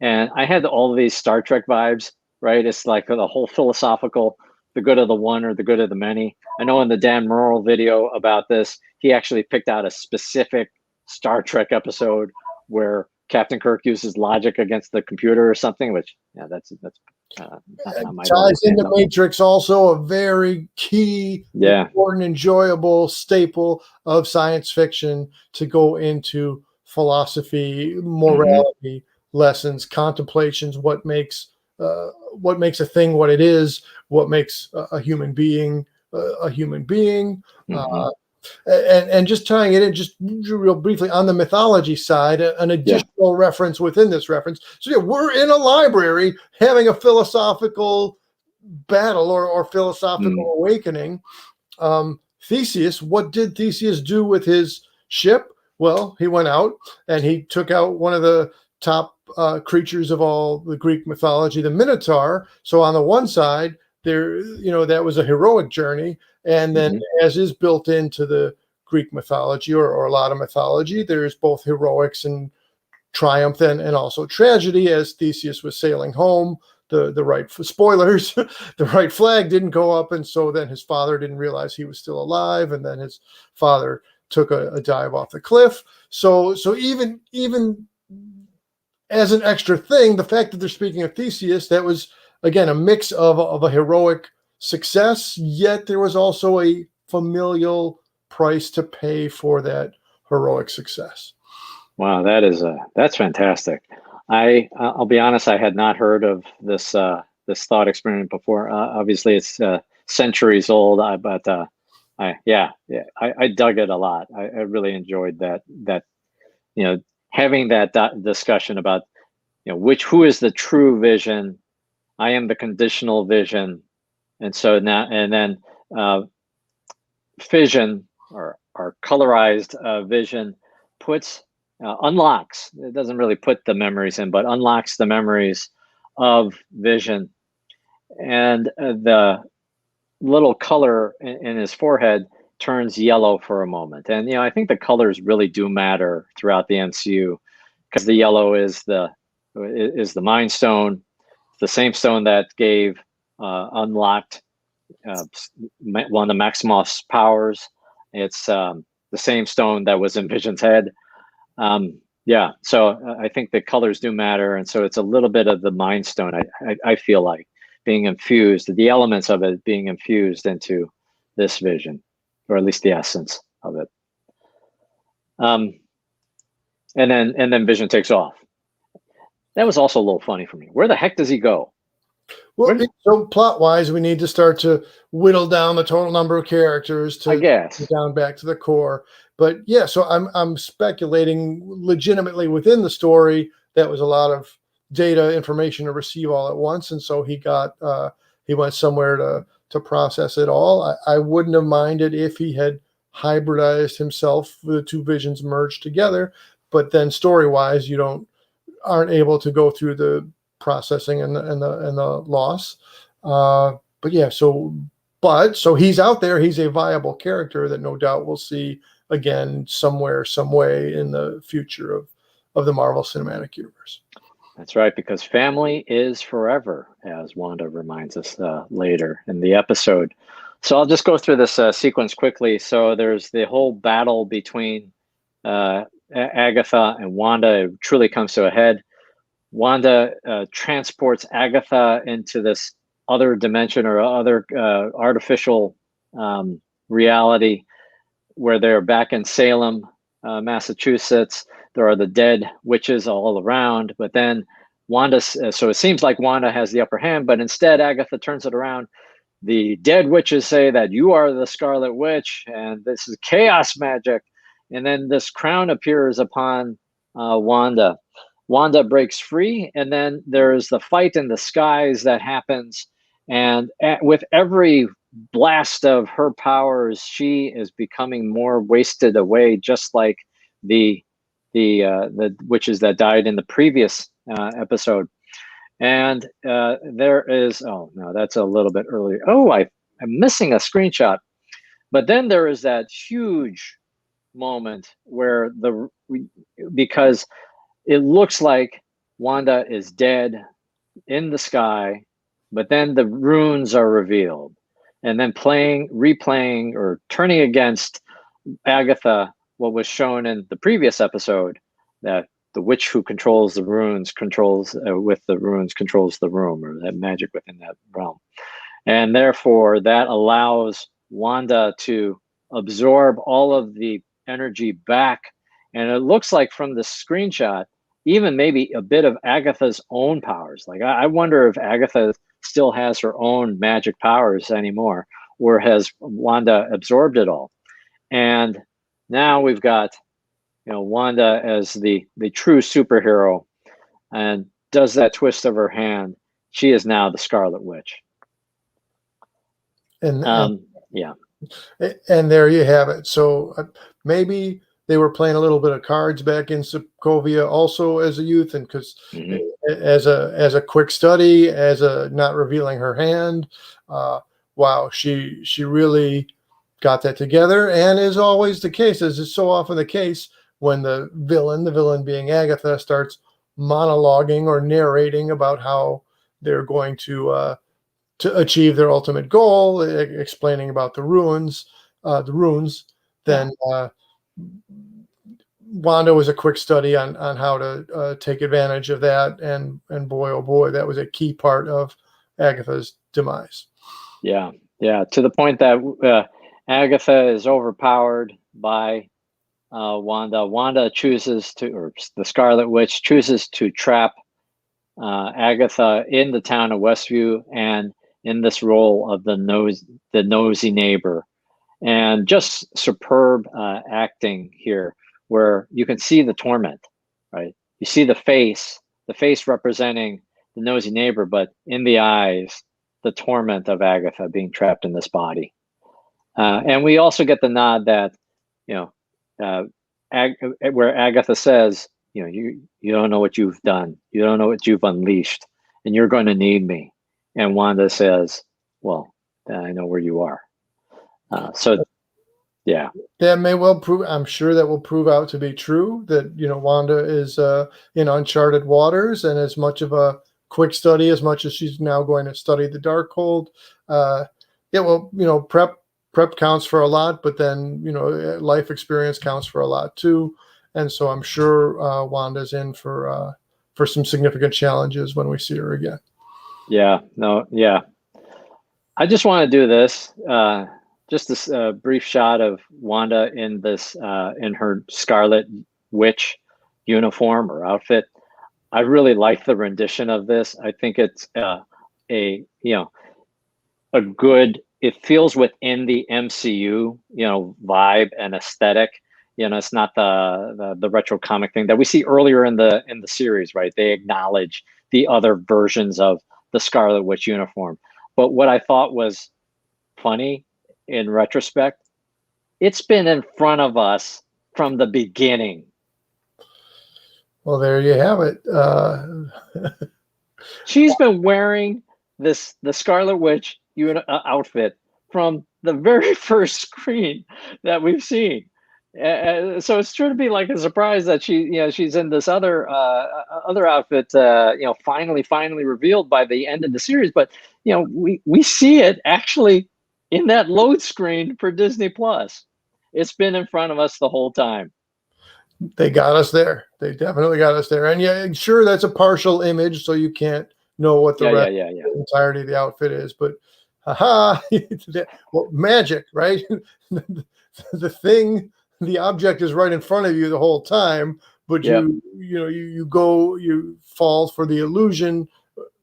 And I had all of these Star Trek vibes, right? It's like the whole philosophical, the good of the one or the good of the many. I know in the Dan Murrell video about this, he actually picked out a specific Star Trek episode where Captain Kirk uses logic against the computer or something, which, that's not my ties into Matrix, also a very key, important, enjoyable staple of science fiction to go into philosophy, morality lessons, contemplations, what makes a thing what it is, what makes a human being a human being. And just tying it in just real briefly on the mythology side, an additional reference within this reference. So we're in a library having a philosophical battle or philosophical awakening. Theseus, what did Theseus do with his ship? Well, he went out and he took out one of the top creatures of all the Greek mythology, the Minotaur. So on the one side, there, that was a heroic journey. And then as is built into the Greek mythology or a lot of mythology, there's both heroics and triumph and also tragedy. As Theseus was sailing home, the right, spoilers, the right flag didn't go up. And so then his father didn't realize he was still alive. And then his father took a dive off the cliff. So even as an extra thing, the fact that they're speaking of Theseus, that was, again, a mix of a heroic success, yet there was also a familial price to pay for that heroic success. Wow, that's fantastic. I'll be honest, I had not heard of this thought experiment before. Obviously, it's centuries old, but I dug it a lot. I really enjoyed that having that discussion about who is the true vision. I am the conditional vision. And so now, and then fission or colorized vision unlocks, it doesn't really put the memories in, but unlocks the memories of vision. And the little color in his forehead turns yellow for a moment. And, I think the colors really do matter throughout the MCU, because the yellow is the Mind Stone, the same stone that gave unlocked Wanda Maximoff's powers. It's the same stone that was in Vision's head. So I think the colors do matter, and so it's a little bit of the Mind Stone. I feel like being infused, the elements of it being infused into this vision, or at least the essence of it. And then Vision takes off. That was also a little funny for me. Where the heck does he go? Well, so plot-wise, we need to start to whittle down the total number of characters to get down back to the core. But so I'm speculating legitimately within the story that was a lot of data information to receive all at once, and so he went somewhere to process it all. I wouldn't have minded if he had hybridized himself, the two visions merged together, but then story-wise, you aren't able to go through the processing and the loss. So he's out there. He's a viable character that no doubt we'll see again somewhere, some way in the future of the Marvel Cinematic Universe. That's right, because family is forever, as Wanda reminds us later in the episode. So I'll just go through this sequence quickly. So there's the whole battle between Agatha and Wanda. It truly comes to a head. Wanda transports Agatha into this other dimension or other artificial reality where they're back in Salem, Massachusetts. There are the dead witches all around, but then so it seems like Wanda has the upper hand, but instead Agatha turns it around. The dead witches say that you are the Scarlet Witch and this is chaos magic. And then this crown appears upon Wanda. Wanda breaks free, and then there's the fight in the skies that happens. And with every blast of her powers, she is becoming more wasted away, just like the witches that died in the previous episode. And there is, oh no, that's a little bit earlier. Oh, I'm missing a screenshot. But then there is that huge moment where because it looks like Wanda is dead in the sky, but then the runes are revealed, and then replaying or turning against Agatha what was shown in the previous episode, that the witch who controls the runes controls with the runes controls the room, or that magic within that realm, and therefore that allows Wanda to absorb all of the energy back. And it looks like from the screenshot, even maybe a bit of Agatha's own powers. Like I wonder if Agatha still has her own magic powers anymore, or has Wanda absorbed it all? And now we've got, Wanda as the true superhero, and does that twist of her hand. She is now the Scarlet Witch. And yeah. And there you have it. So maybe they were playing a little bit of cards back in Sokovia also as a youth, and because as a quick study, as a not revealing her hand, wow, she really got that together. And as always the case, as is so often the case, when the villain being Agatha, starts monologuing or narrating about how they're going to achieve their ultimate goal, explaining about the runes, then Wanda was a quick study on how to take advantage of that, and boy, oh boy, that was a key part of Agatha's demise. Yeah, to the point that Agatha is overpowered by Wanda. Wanda chooses to, or the Scarlet Witch chooses to trap Agatha in the town of Westview, and in this role of the nosy neighbor. And just superb acting here, where you can see the torment, right? You see the face representing the nosy neighbor, but in the eyes, the torment of Agatha being trapped in this body. And we also get the nod that, where Agatha says, you don't know what you've done. You don't know what you've unleashed, and you're going to need me. And Wanda says, well, I know where you are. So, yeah. That may well prove, I'm sure that will prove out to be true, that, Wanda is in uncharted waters, and as much of a quick study, as much as she's now going to study the Darkhold. Prep counts for a lot, but then, life experience counts for a lot too. And so I'm sure Wanda's in for some significant challenges when we see her again. Yeah, I just want to do this, just this brief shot of Wanda in this, in her Scarlet Witch uniform or outfit. I really like the rendition of this. I think it's a good, it feels within the MCU, vibe and aesthetic. It's not the retro comic thing that we see earlier in the series, right? They acknowledge the other versions of the Scarlet Witch uniform. But what I thought was funny in retrospect, it's been in front of us from the beginning. Well, there you have it. She's been wearing the Scarlet Witch outfit from the very first screen that we've seen. So it's true to be like a surprise that she's in this other outfit, finally revealed by the end of the series. But we see it actually in that load screen for Disney Plus. It's been in front of us the whole time. They got us there. They definitely got us there. And yeah, sure, that's a partial image, so you can't know what the the entirety of the outfit is. But well, magic, right? The object is right in front of you the whole time, but you fall for the illusion,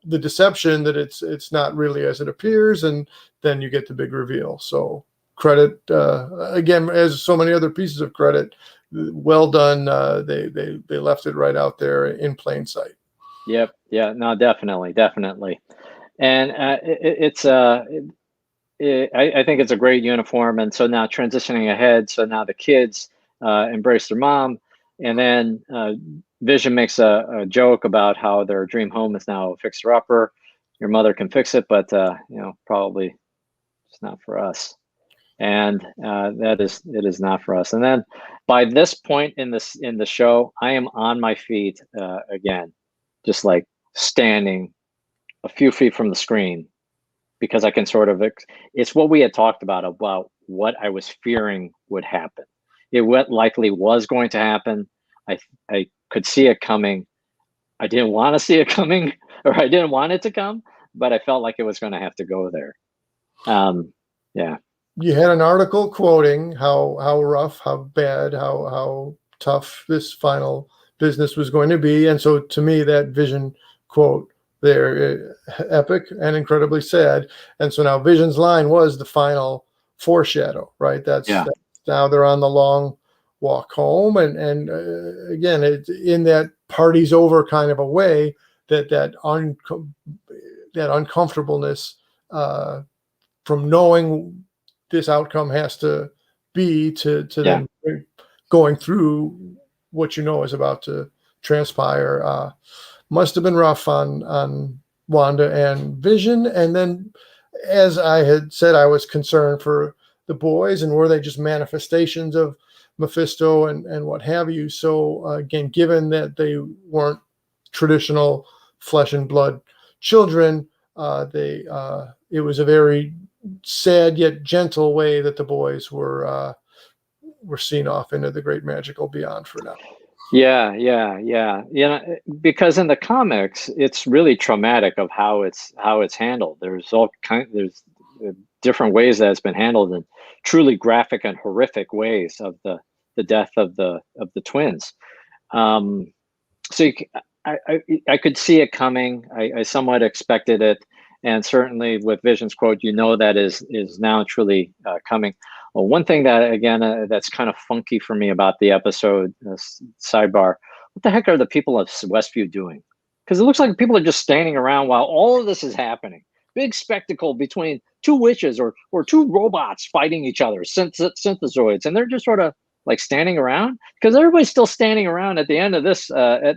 the deception that it's not really as it appears, and then you get the big reveal. So credit, again, as so many other pieces of credit, well done. They left it right out there in plain sight. Yep. Yeah. No, definitely. And I think it's a great uniform. And so now transitioning ahead, so now the kids embrace their mom. And then Vision makes a joke about how their dream home is now a fixer-upper. Your mother can fix it, but probably it's not for us. And it is not for us. And then by this point in the show, I am on my feet again, just like standing a few feet from the screen, because I can sort of, it's what we had talked about what I was fearing would happen. What likely was going to happen. I could see it coming. I didn't want to see it coming, or I didn't want it to come, but I felt like it was going to have to go there. Yeah. You had an article quoting how rough, how bad, how tough this final business was going to be. And so to me, that Vision quote there, epic and incredibly sad. And so now Vision's line was the final foreshadow, right? That's now they're on the long walk home. And again, in that party's over kind of a way, that uncomfortableness from knowing this outcome has to be to then going through what you know is about to transpire. Must have been rough on Wanda and Vision. And then, as I had said, I was concerned for the boys, and were they just manifestations of Mephisto and what have you. So again, given that they weren't traditional flesh and blood children, it was a very sad yet gentle way that the boys were seen off into the great magical beyond for now. Yeah. Because in the comics, it's really traumatic of how it's handled. There's different ways that it's been handled, in truly graphic and horrific ways of the death of the twins. So I could see it coming. I somewhat expected it. And certainly with Vision's quote, that is now truly coming. Well, one thing that, again, that's kind of funky for me about the episode, sidebar, what the heck are the people of Westview doing? Because it looks like people are just standing around while all of this is happening. Big spectacle between two witches or two robots fighting each other, synthezoids, and they're just sort of like standing around, because everybody's still standing around at the end of this,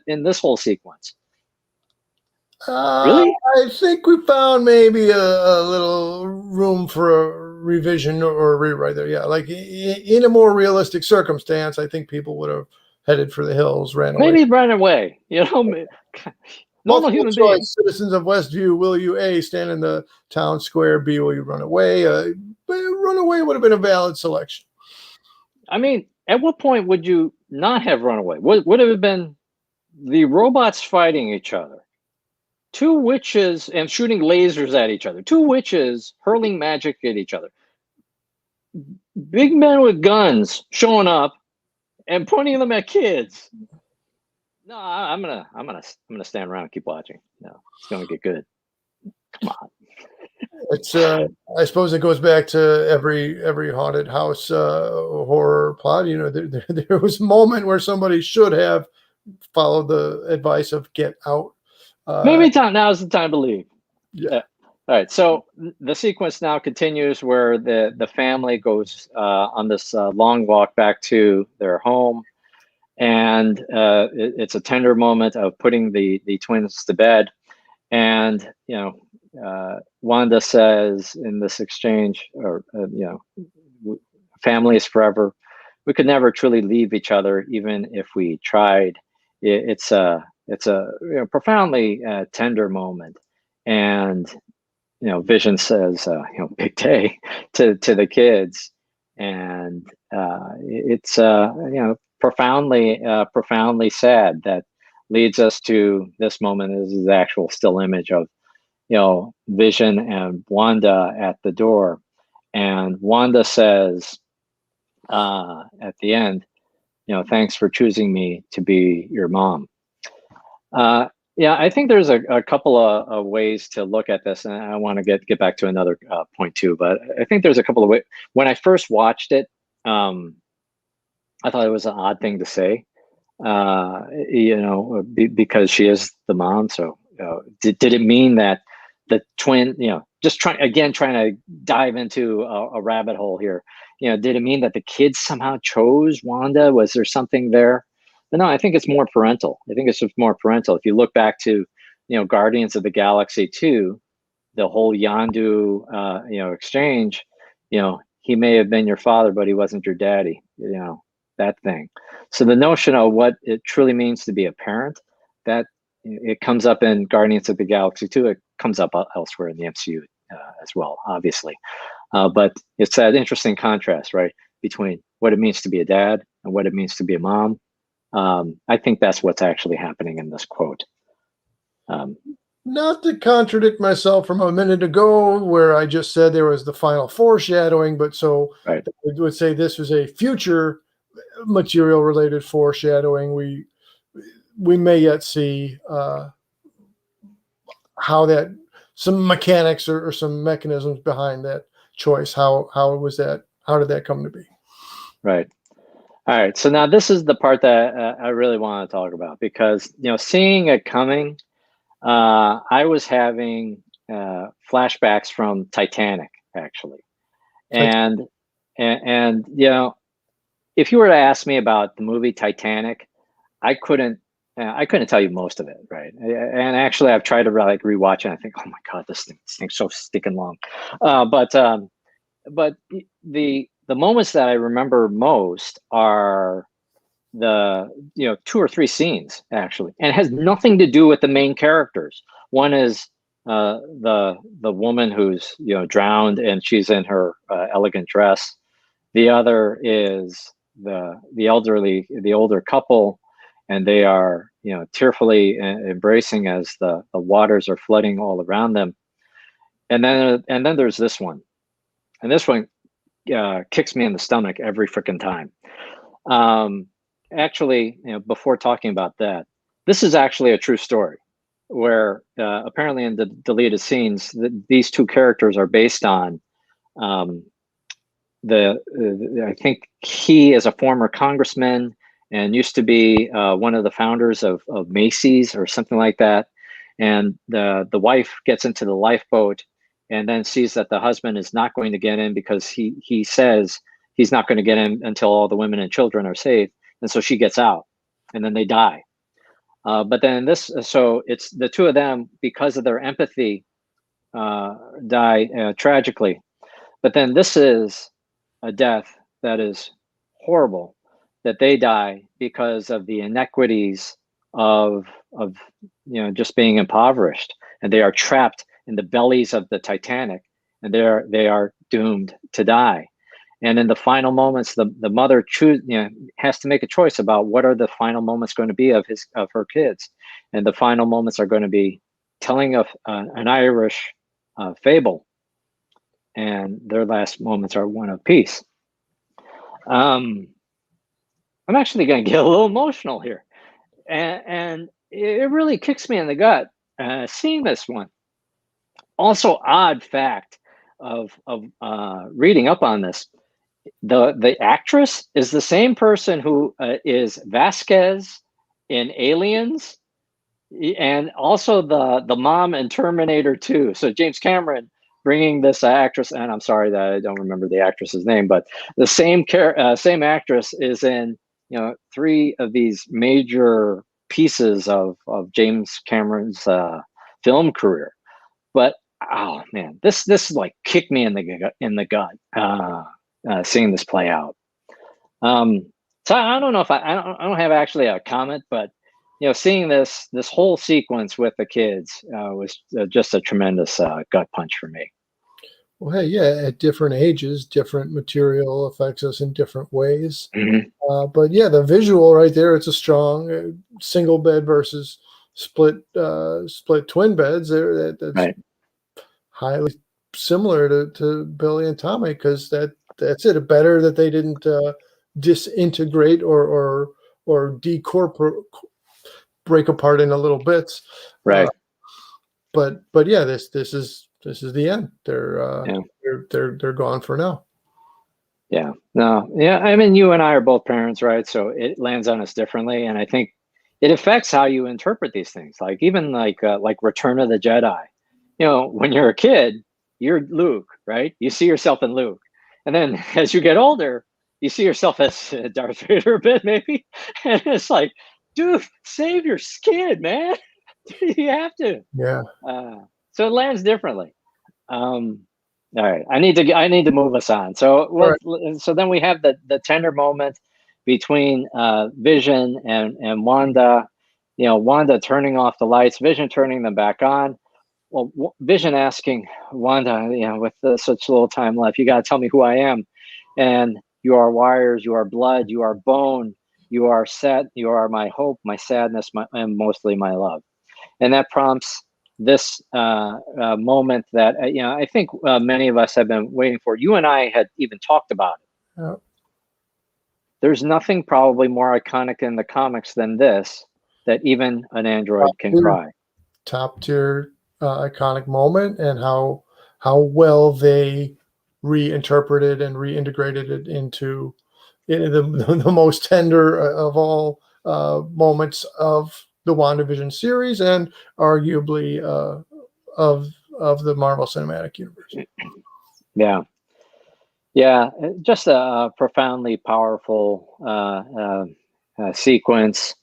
in this whole sequence. Really? I think we found maybe a little room for a revision or a rewrite there. Yeah, like in a more realistic circumstance, I think people would have headed for the hills, ran away. Maybe ran away. Normal human beings. Citizens of Westview, will you A, stand in the town square? B, will you run away? Run away would have been a valid selection. I mean, at what point would you not have run away? Would it have been the robots fighting each other? Two witches and shooting lasers at each other. Two witches hurling magic at each other. Big men with guns showing up and pointing them at kids. No, I'm gonna stand around and keep watching. No, it's gonna get good. Come on. It's I suppose it goes back to every haunted house horror plot. There was a moment where somebody should have followed the advice of get out. Maybe now's the time to leave. Yeah. All right. So the sequence now continues where the family goes on this long walk back to their home, and it's a tender moment of putting the twins to bed. And Wanda says in this exchange, family is forever. We could never truly leave each other, even if we tried. It's a profoundly tender moment. And Vision says, big day to the kids, and it's profoundly sad. That leads us to this moment. This is the actual still image of Vision and Wanda at the door, and Wanda says at the end, thanks for choosing me to be your mom. I think there's a couple of ways to look at this, and I want to get back to another point too. But I think there's a couple of ways. When I first watched it, I thought it was an odd thing to say, because she is the mom. So did it mean that the twin, just trying to dive into a rabbit hole here, did it mean that the kids somehow chose Wanda? Was there something there? But no, I think it's more parental. I think it's just more parental. If you look back to, Guardians of the Galaxy 2, the whole Yandu, exchange, he may have been your father, but he wasn't your daddy, that thing. So the notion of what it truly means to be a parent, that it comes up in Guardians of the Galaxy 2. It comes up elsewhere in the MCU as well, obviously. But it's that interesting contrast, right, between what it means to be a dad and what it means to be a mom. I think that's what's actually happening in this quote. Not to contradict myself from a minute ago, where I just said there was the final foreshadowing, but so right. I would say this was a future material related foreshadowing. We may yet see how that, some mechanics or some mechanisms behind that choice. How did that come to be? Right. All right. So now this is the part that I really want to talk about, because seeing it coming, I was having flashbacks from Titanic, actually, and if you were to ask me about the movie Titanic, I couldn't tell you most of it, right? And actually, I've tried to rewatch it. And I think, oh my god, this thing's so sticking long. But the moments that I remember most are the 2 or 3 scenes, actually, and it has nothing to do with the main characters. One is the woman who's drowned, and she's in her elegant dress. The other is the older couple, and they are tearfully embracing as the waters are flooding all around them. And then there's this one, and this one kicks me in the stomach every freaking time. Actually, before talking about that, this is actually a true story, where apparently in the deleted scenes, these 2 characters are based on I think he is a former congressman and used to be one of the founders of Macy's or something like that. And the wife gets into the lifeboat and then sees that the husband is not going to get in, because he says he's not going to get in until all the women and children are safe. And so she gets out, and then they die. But then so it's the 2 of them, because of their empathy, die tragically. But then this is a death that is horrible, that they die because of the inequities of just being impoverished, and they are trapped in the bellies of the Titanic, and they are doomed to die. And in the final moments, the mother has to make a choice about what are the final moments going to be of her kids, and the final moments are going to be telling of an Irish fable, and their last moments are one of peace. I'm actually going to get a little emotional here, and it really kicks me in the gut seeing this one. Also, odd fact of reading up on this. The actress is the same person who is Vasquez in Aliens, and also the mom in Terminator 2. So James Cameron bringing this actress, and I'm sorry that I don't remember the actress's name, but the same actress is in 3 of these major pieces of James Cameron's film career. But oh man, this like kicked me in the gut. Seeing this play out. So I don't know if I don't have actually a comment, but seeing this whole sequence with the kids was just a tremendous gut punch for me. Well, hey, yeah, at different ages, different material affects us in different ways. Mm-hmm. But yeah, the visual right there, it's a strong single bed versus split twin beds there. That's right. Highly similar to Billy and Tommy, because that's it. Better that they didn't disintegrate or break apart into little bits. Right. But yeah, this is the end. They're gone for now. Yeah. No. Yeah. I mean, you and I are both parents, right? So it lands on us differently, and I think it affects how you interpret these things. Like even like Return of the Jedi. When you're a kid, you're Luke, right? You see yourself in Luke. And then as you get older, you see yourself as Darth Vader a bit, maybe, and it's like, dude, save your skin, man. You have to. Yeah. So it lands differently. All right, I need to move us on. So All right. so then we have the tender moment between Vision and Wanda. You know, Wanda turning off the lights, Vision turning them back on. Well, Vision asking Wanda, you know, with such little time left, you got to tell me who I am. And you are wires, you are blood, you are bone, you are set, you are my hope, my sadness, and mostly my love. And that prompts this moment that you know, I think many of us have been waiting for. You and I had even talked about it. Yeah. There's nothing probably more iconic in the comics than this, that even an android can cry. Top tier iconic moment, and how well they reinterpreted and reintegrated it into the most tender of all moments of the WandaVision series, and arguably of the Marvel Cinematic Universe. Yeah. Yeah, just a profoundly powerful sequence.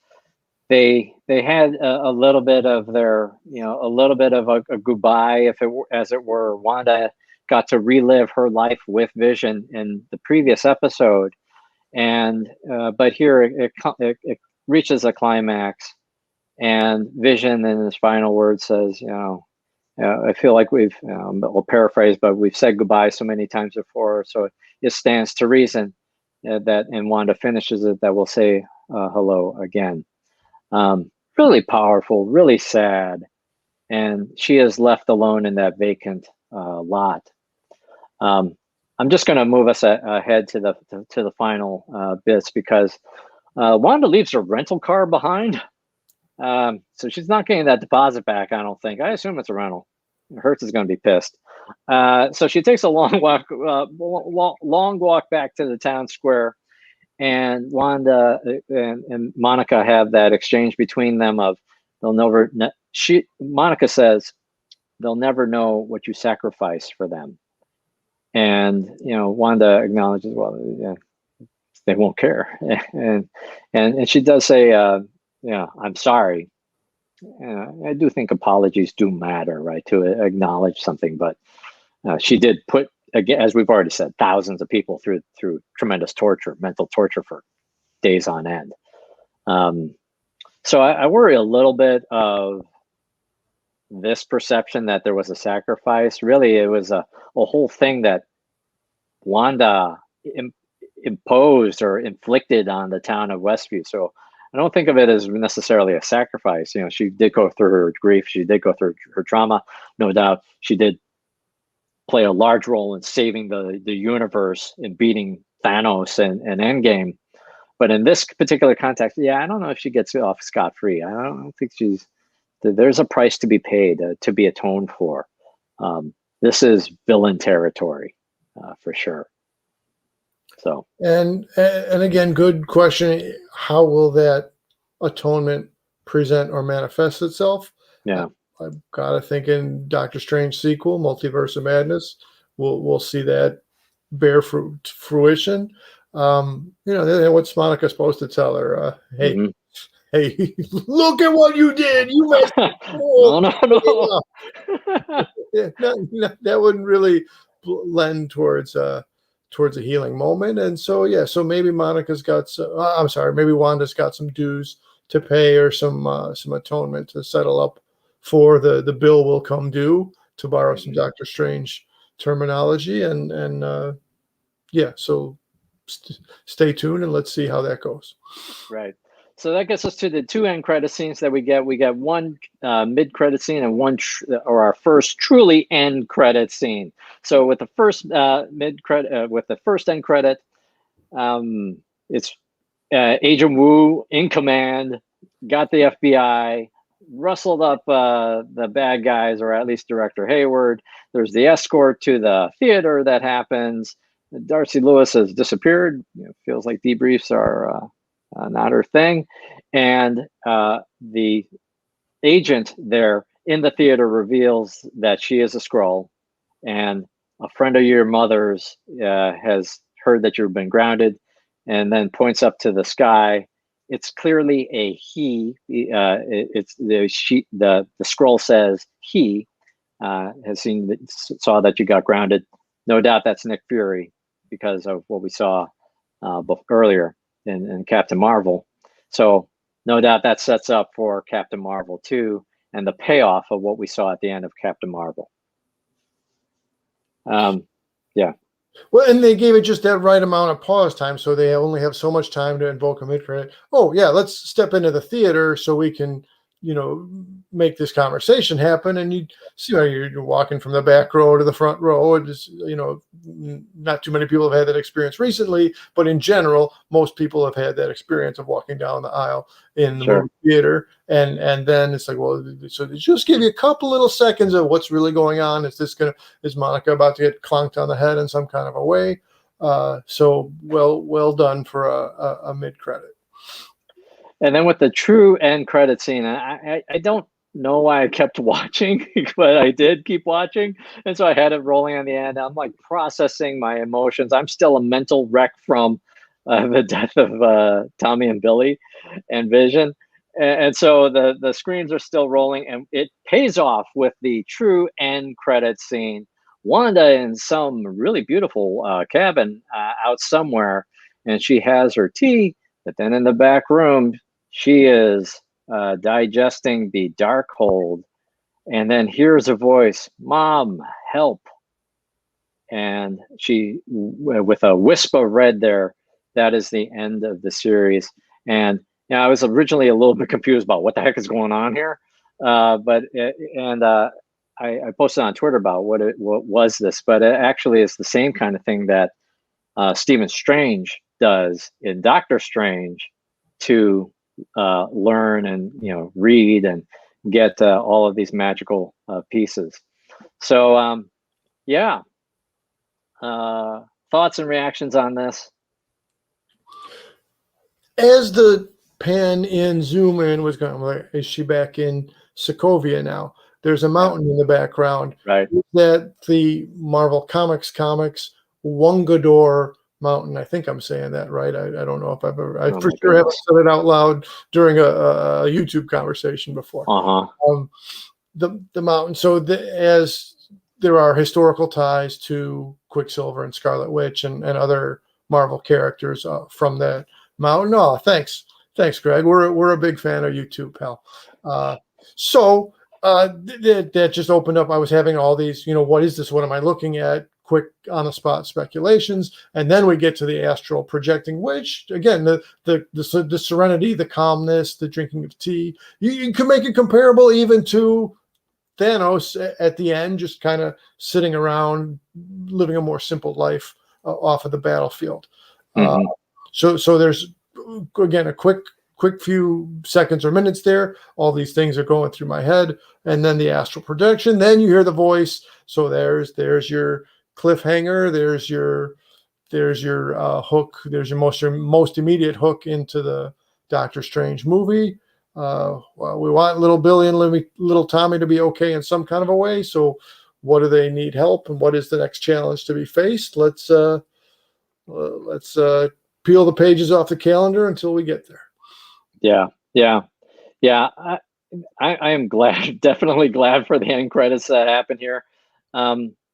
They had a little bit of their, you know, a little bit of a goodbye, if it were, as it were. Wanda got to relive her life with Vision in the previous episode, and but here it reaches a climax, and Vision in his final words says, you know, I feel like we'll paraphrase, but we've said goodbye so many times before, so it stands to reason that, and Wanda finishes it, that we'll say hello again. Really powerful, really sad, and she is left alone in that vacant lot. I'm just going to move us ahead to the final bits, because Wanda leaves her rental car behind. So she's not getting that deposit back, I don't think. I assume it's a rental. Hertz is going to be pissed. So she takes a long walk back to the town square, and Wanda and Monica have that exchange between them of Monica says they'll never know what you sacrifice for them, and you know, Wanda acknowledges, well, yeah, they won't care, and she does say, yeah, I'm sorry. I do think apologies do matter, right? To acknowledge something, but she did put, again, as we've already said, thousands of people through tremendous torture, mental torture for days on end. So I worry a little bit of this perception that there was a sacrifice. Really, it was a whole thing that Wanda imposed or inflicted on the town of Westview. So I don't think of it as necessarily a sacrifice. You know, she did go through her grief. She did go through her trauma. No doubt she did play a large role in saving the universe and beating Thanos and Endgame. But in this particular context, yeah, I don't know if she gets off scot-free. I don't think there's a price to be paid, to be atoned for. This is villain territory, for sure. So, and again, good question. How will that atonement present or manifest itself? Yeah, I've got to think in Doctor Strange sequel, Multiverse of Madness, we'll see that bear fruition. You know, what's Monica supposed to tell her? Hey, hey, look at what you did! You messed up. No. Yeah, that wouldn't really lend towards a healing moment. And so, yeah, so maybe Monica's got maybe Wanda's got some dues to pay, or some atonement to settle up for the bill will come due, to borrow some Doctor Strange terminology. And yeah, so stay tuned and let's see how that goes. Right. So that gets us to the two end credit scenes that we get. We get one mid-credit scene and one or our first truly end credit scene. So with the first mid-credit, with the first end credit, it's Agent Wu in command, got the FBI, rustled up the bad guys, or at least Director Hayward. There's the escort to the theater that happens. Darcy Lewis has disappeared. You know, feels like debriefs are not her thing. And the agent there in the theater reveals that she is a Skrull, and a friend of your mother's has heard that you've been grounded. and then points up to the sky. It's clearly a he. It's the scroll says he saw that you got grounded. No doubt that's Nick Fury because of what we saw earlier in Captain Marvel. So no doubt that sets up for Captain Marvel 2 and the payoff of what we saw at the end of Captain Marvel. Yeah. Well, and they gave it just that right amount of pause time, so they only have so much time to invoke a mid-credit. Oh, yeah, let's step into the theater so we can, make this conversation happen. And you see, you're walking from the back row to the front row. And just, not too many people have had that experience recently, but in general, most people have had that experience of walking down the aisle in the movie theater. And then it's like, well, so they just give you a couple little seconds of what's really going on. Is Monica about to get clunked on the head in some kind of a way? So well done for a mid-credit. And then with the true end credit scene, I don't know why I kept watching, but I did keep watching. And so I had it rolling on the end. I'm like processing my emotions. I'm still a mental wreck from the death of Tommy and Billy and Vision. And so the screens are still rolling, and it pays off with the true end credit scene. Wanda in some really beautiful cabin out somewhere, and she has her tea, but then in the back room, she is digesting the Darkhold, and then hears a voice, "Mom, help!" And she, with a wisp of red there, that is the end of the series. And I was originally a little bit confused about what the heck is going on here, I posted on Twitter about what was this, but it actually is the same kind of thing that Stephen Strange does in Doctor Strange to learn and read and get all of these magical pieces. So thoughts and reactions on this? As the pan in zoom in was going, is she back in Sokovia now? There's a mountain in the background. Right. That the Marvel Comics Wungador Mountain. I think I'm saying that right. I don't know if I for sure haven't said it out loud during a YouTube conversation before. The mountain. So as there are historical ties to Quicksilver and Scarlet Witch and other Marvel characters from that mountain. Oh, thanks, Greg. We're a big fan of you too, pal. So that just opened up. I was having all these, what is this? What am I looking at? Quick on the spot speculations, and then we get to the astral projecting, which again, the serenity, the calmness, the drinking of tea. You can make it comparable even to Thanos at the end, just kind of sitting around, living a more simple life off of the battlefield. Mm-hmm. So there's again a quick few seconds or minutes there. All these things are going through my head, and then the astral projection. Then you hear the voice. So there's your cliffhanger. There's your hook. There's your most immediate hook into the Doctor Strange movie. Well, we want little Billy and little Tommy to be okay in some kind of a way. So what do they need help, and what is the next challenge to be faced? Let's peel the pages off the calendar until we get there. Yeah. I am glad, definitely glad for the end credits that happened here.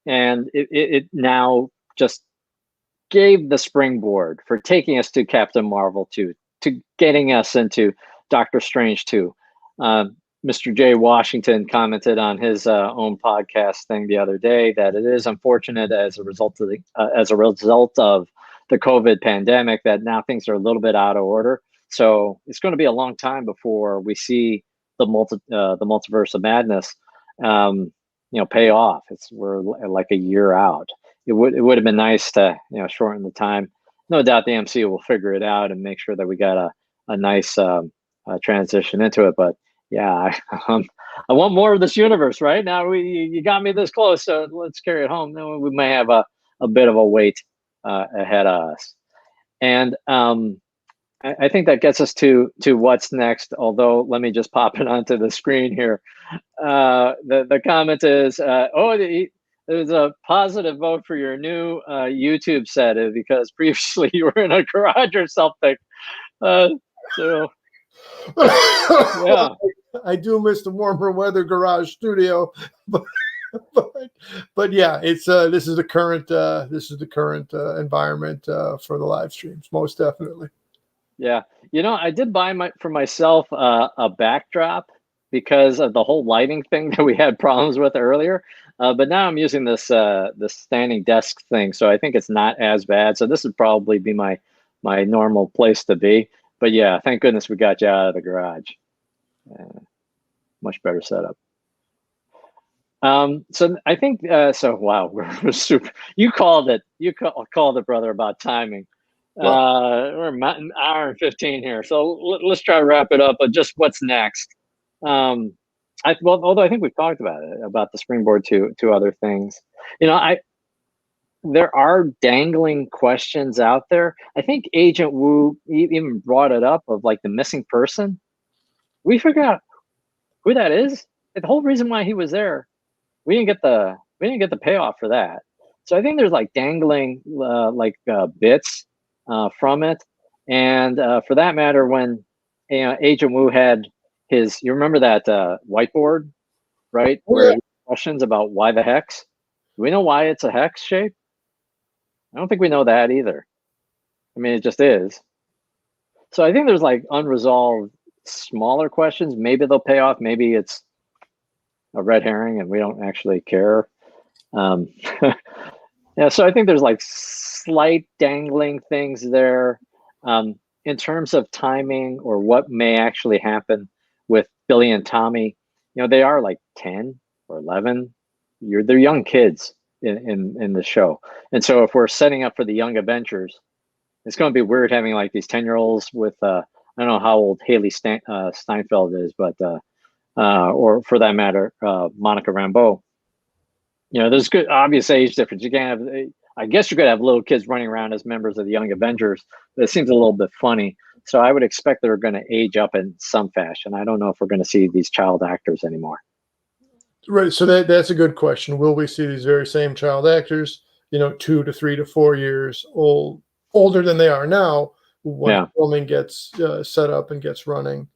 And it now just gave the springboard for taking us to Captain Marvel 2, to getting us into Doctor Strange 2. Mr. Jay Washington commented on his own podcast thing the other day that it is unfortunate as a result of the COVID pandemic that now things are a little bit out of order. So it's going to be a long time before we see the multiverse of madness pay off. We're like a year out. It would have been nice to shorten the time. No doubt the MCU will figure it out and make sure that we got a nice transition into it. But yeah, I want more of this universe. Right now, you got me this close, so let's carry it home. Then we may have a bit of a wait ahead of us. And I think that gets us to what's next. Although, let me just pop it onto the screen here. The comment is, was a positive vote for your new YouTube set because previously you were in a garage or something. So yeah. I do miss the warmer weather garage studio, but but yeah, it's this is the current environment for the live streams, most definitely. Yeah, I did buy for myself a backdrop because of the whole lighting thing that we had problems with earlier. But now I'm using this standing desk thing, so I think it's not as bad. So this would probably be my normal place to be. But yeah, thank goodness we got you out of the garage. Much better setup. So I think so. Wow, we're super. You called it. You called it, brother, about timing. We're an hour and 15 here, so let's try to wrap it up. But just what's next? Although I think we've talked about it, about the springboard to other things. There are dangling questions out there. I think Agent Wu even brought it up of like the missing person. We forgot who that is. The whole reason why he was there, we didn't get the payoff for that. So I think there's like dangling bits from it. And for that matter, when Agent Wu had you remember that whiteboard, right? Where questions about why the hex? Do we know why it's a hex shape? I don't think we know that either. I mean, it just is. So I think there's like unresolved smaller questions. Maybe they'll pay off. Maybe it's a red herring and we don't actually care. Yeah, so I think there's like slight dangling things there. In terms of timing or what may actually happen with Billy and Tommy, they are like 10 or 11. They're young kids in the show. And so if we're setting up for the Young Avengers, it's going to be weird having like these 10-year-olds with, I don't know how old Haley Steinfeld is, but, or for that matter, Monica Rambeau. There's good obvious age difference. You can't have, I guess you're going to have little kids running around as members of the Young Avengers, but it seems a little bit funny. So I would expect they're going to age up in some fashion. I don't know if we're going to see these child actors anymore. Right. So that's a good question. Will we see these very same child actors, 2 to 3 to 4 years older than they are now when filming gets set up and gets running?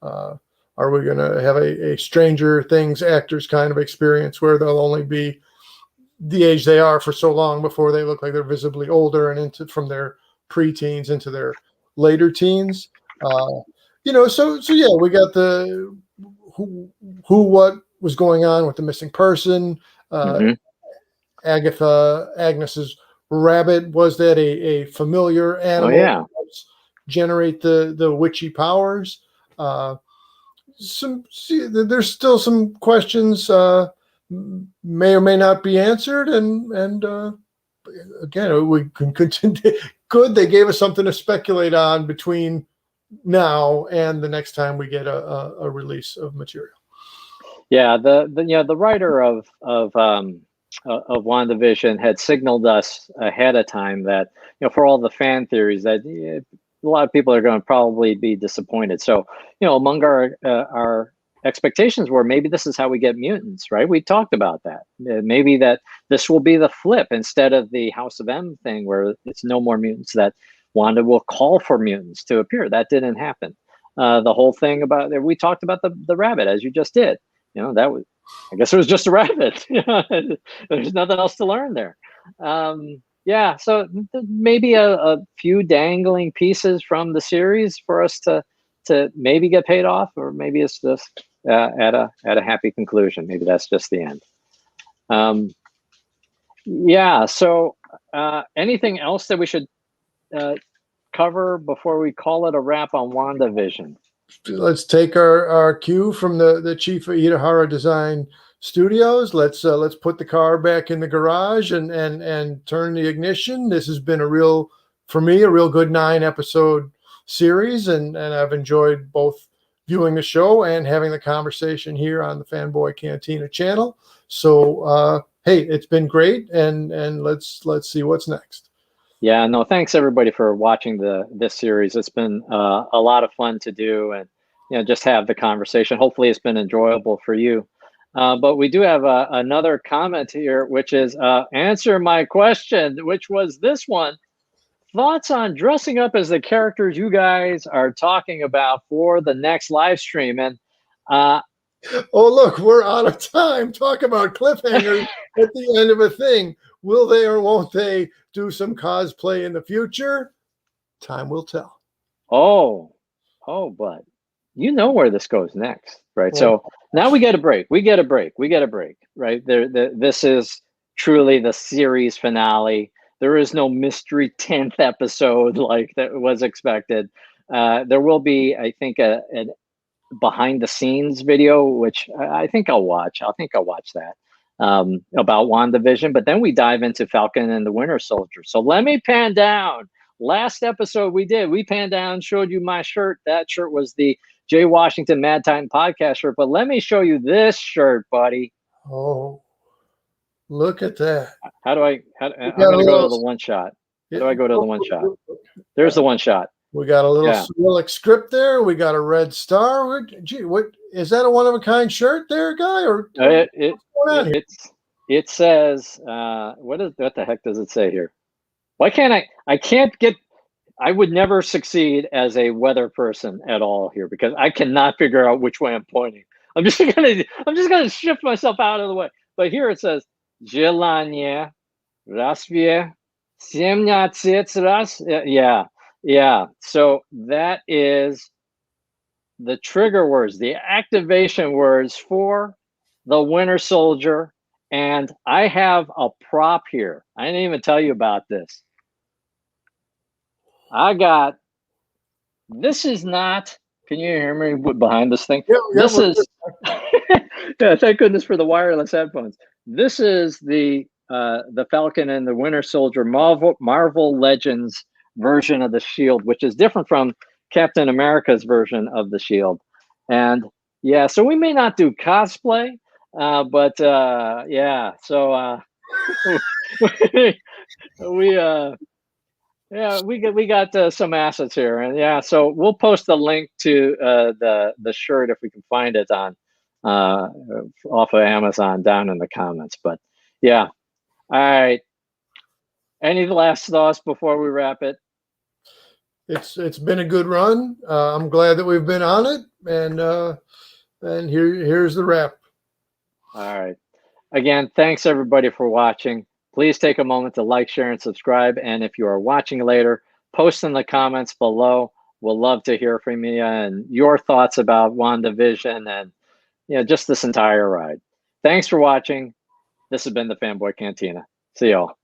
Are we going to have a Stranger Things actors kind of experience where they'll only be the age they are for so long before they look like they're visibly older and from their preteens into their later teens? So yeah, we got the what was going on with the missing person. Agnes's rabbit, was that a familiar animal? Oh, yeah. Generate the witchy powers. There's still some questions may or may not be answered, and again, we can continue. Good, they gave us something to speculate on between now and the next time we get a release of material. Yeah, the writer of WandaVision had signaled us ahead of time that for all the fan theories that a lot of people are going to probably be disappointed. So among our expectations were maybe this is how we get mutants, right? We talked about that. Maybe that this will be the flip instead of the House of M thing where it's no more mutants, that Wanda will call for mutants to appear. That didn't happen. The whole thing about we talked about the rabbit, as you just did. That was, I guess it was just a rabbit. There's nothing else to learn there. Yeah, so maybe a few dangling pieces from the series for us to maybe get paid off, or maybe it's just at a happy conclusion. Maybe that's just the end. Yeah. So anything else that we should cover before we call it a wrap on WandaVision? Let's take our cue from the chief of Itahara Design Studios. Let's put the car back in the garage and turn the ignition. This has been for me, a real good 9-episode series, and I've enjoyed both viewing the show and having the conversation here on the Fanboy Cantina channel. So hey, it's been great, and let's see what's next. Yeah, no, thanks everybody for watching this series. It's been a lot of fun to do, and just have the conversation. Hopefully it's been enjoyable for you. But we do have another comment here, which is answer my question, which was this one. Thoughts on dressing up as the characters you guys are talking about for the next live stream? And oh, look, we're out of time. Talk about cliffhangers at the end of a thing. Will they or won't they do some cosplay in the future? Time will tell. oh, but you know where this goes next, right? Oh, So now we get a break. We get a break, right? This is truly the series finale. There is no mystery 10th episode like that was expected. There will be, I think, a behind the scenes video, which I think I'll watch. I think I'll watch that about WandaVision. But then we dive into Falcon and the Winter Soldier. So let me pan down. Last episode we panned down, showed you my shirt. That shirt was the Jay Washington Mad Titan podcast shirt. But let me show you this shirt, buddy. Oh, look at that. I'm going to go to the one shot. How do I go to the one shot? There's the one shot. We got a little Cyrillic script there. We got a red star. Gee, what is that? A one-of-a-kind shirt there, guy? Or it says what the heck does it say here? Why can't I can't get, I would never succeed as a weather person at all here because I cannot figure out which way I'm pointing. I'm just gonna shift myself out of the way. But here it says Jelania Rasvie Semnyatsits Ras. Yeah. So that is the trigger words, the activation words for the Winter Soldier. And I have a prop here. I didn't even tell you about this. This is not, can you hear me behind this thing? This is, yeah, thank goodness for the wireless headphones. This is the Falcon and the Winter Soldier Marvel Legends version of the Shield, which is different from Captain America's version of the Shield. And yeah, so we may not do cosplay, but yeah, so we got some assets here, and yeah, so we'll post a link to the shirt if we can find it on off of Amazon down in the comments. But yeah, all right. Any last thoughts before we wrap it? It's been a good run. I'm glad that we've been on it, and here's the wrap. All right. Again, thanks everybody for watching. Please take a moment to like, share, and subscribe. And if you are watching later, post in the comments below. We'll love to hear from you and your thoughts about WandaVision and just this entire ride. Thanks for watching. This has been the Fanboy Cantina. See y'all.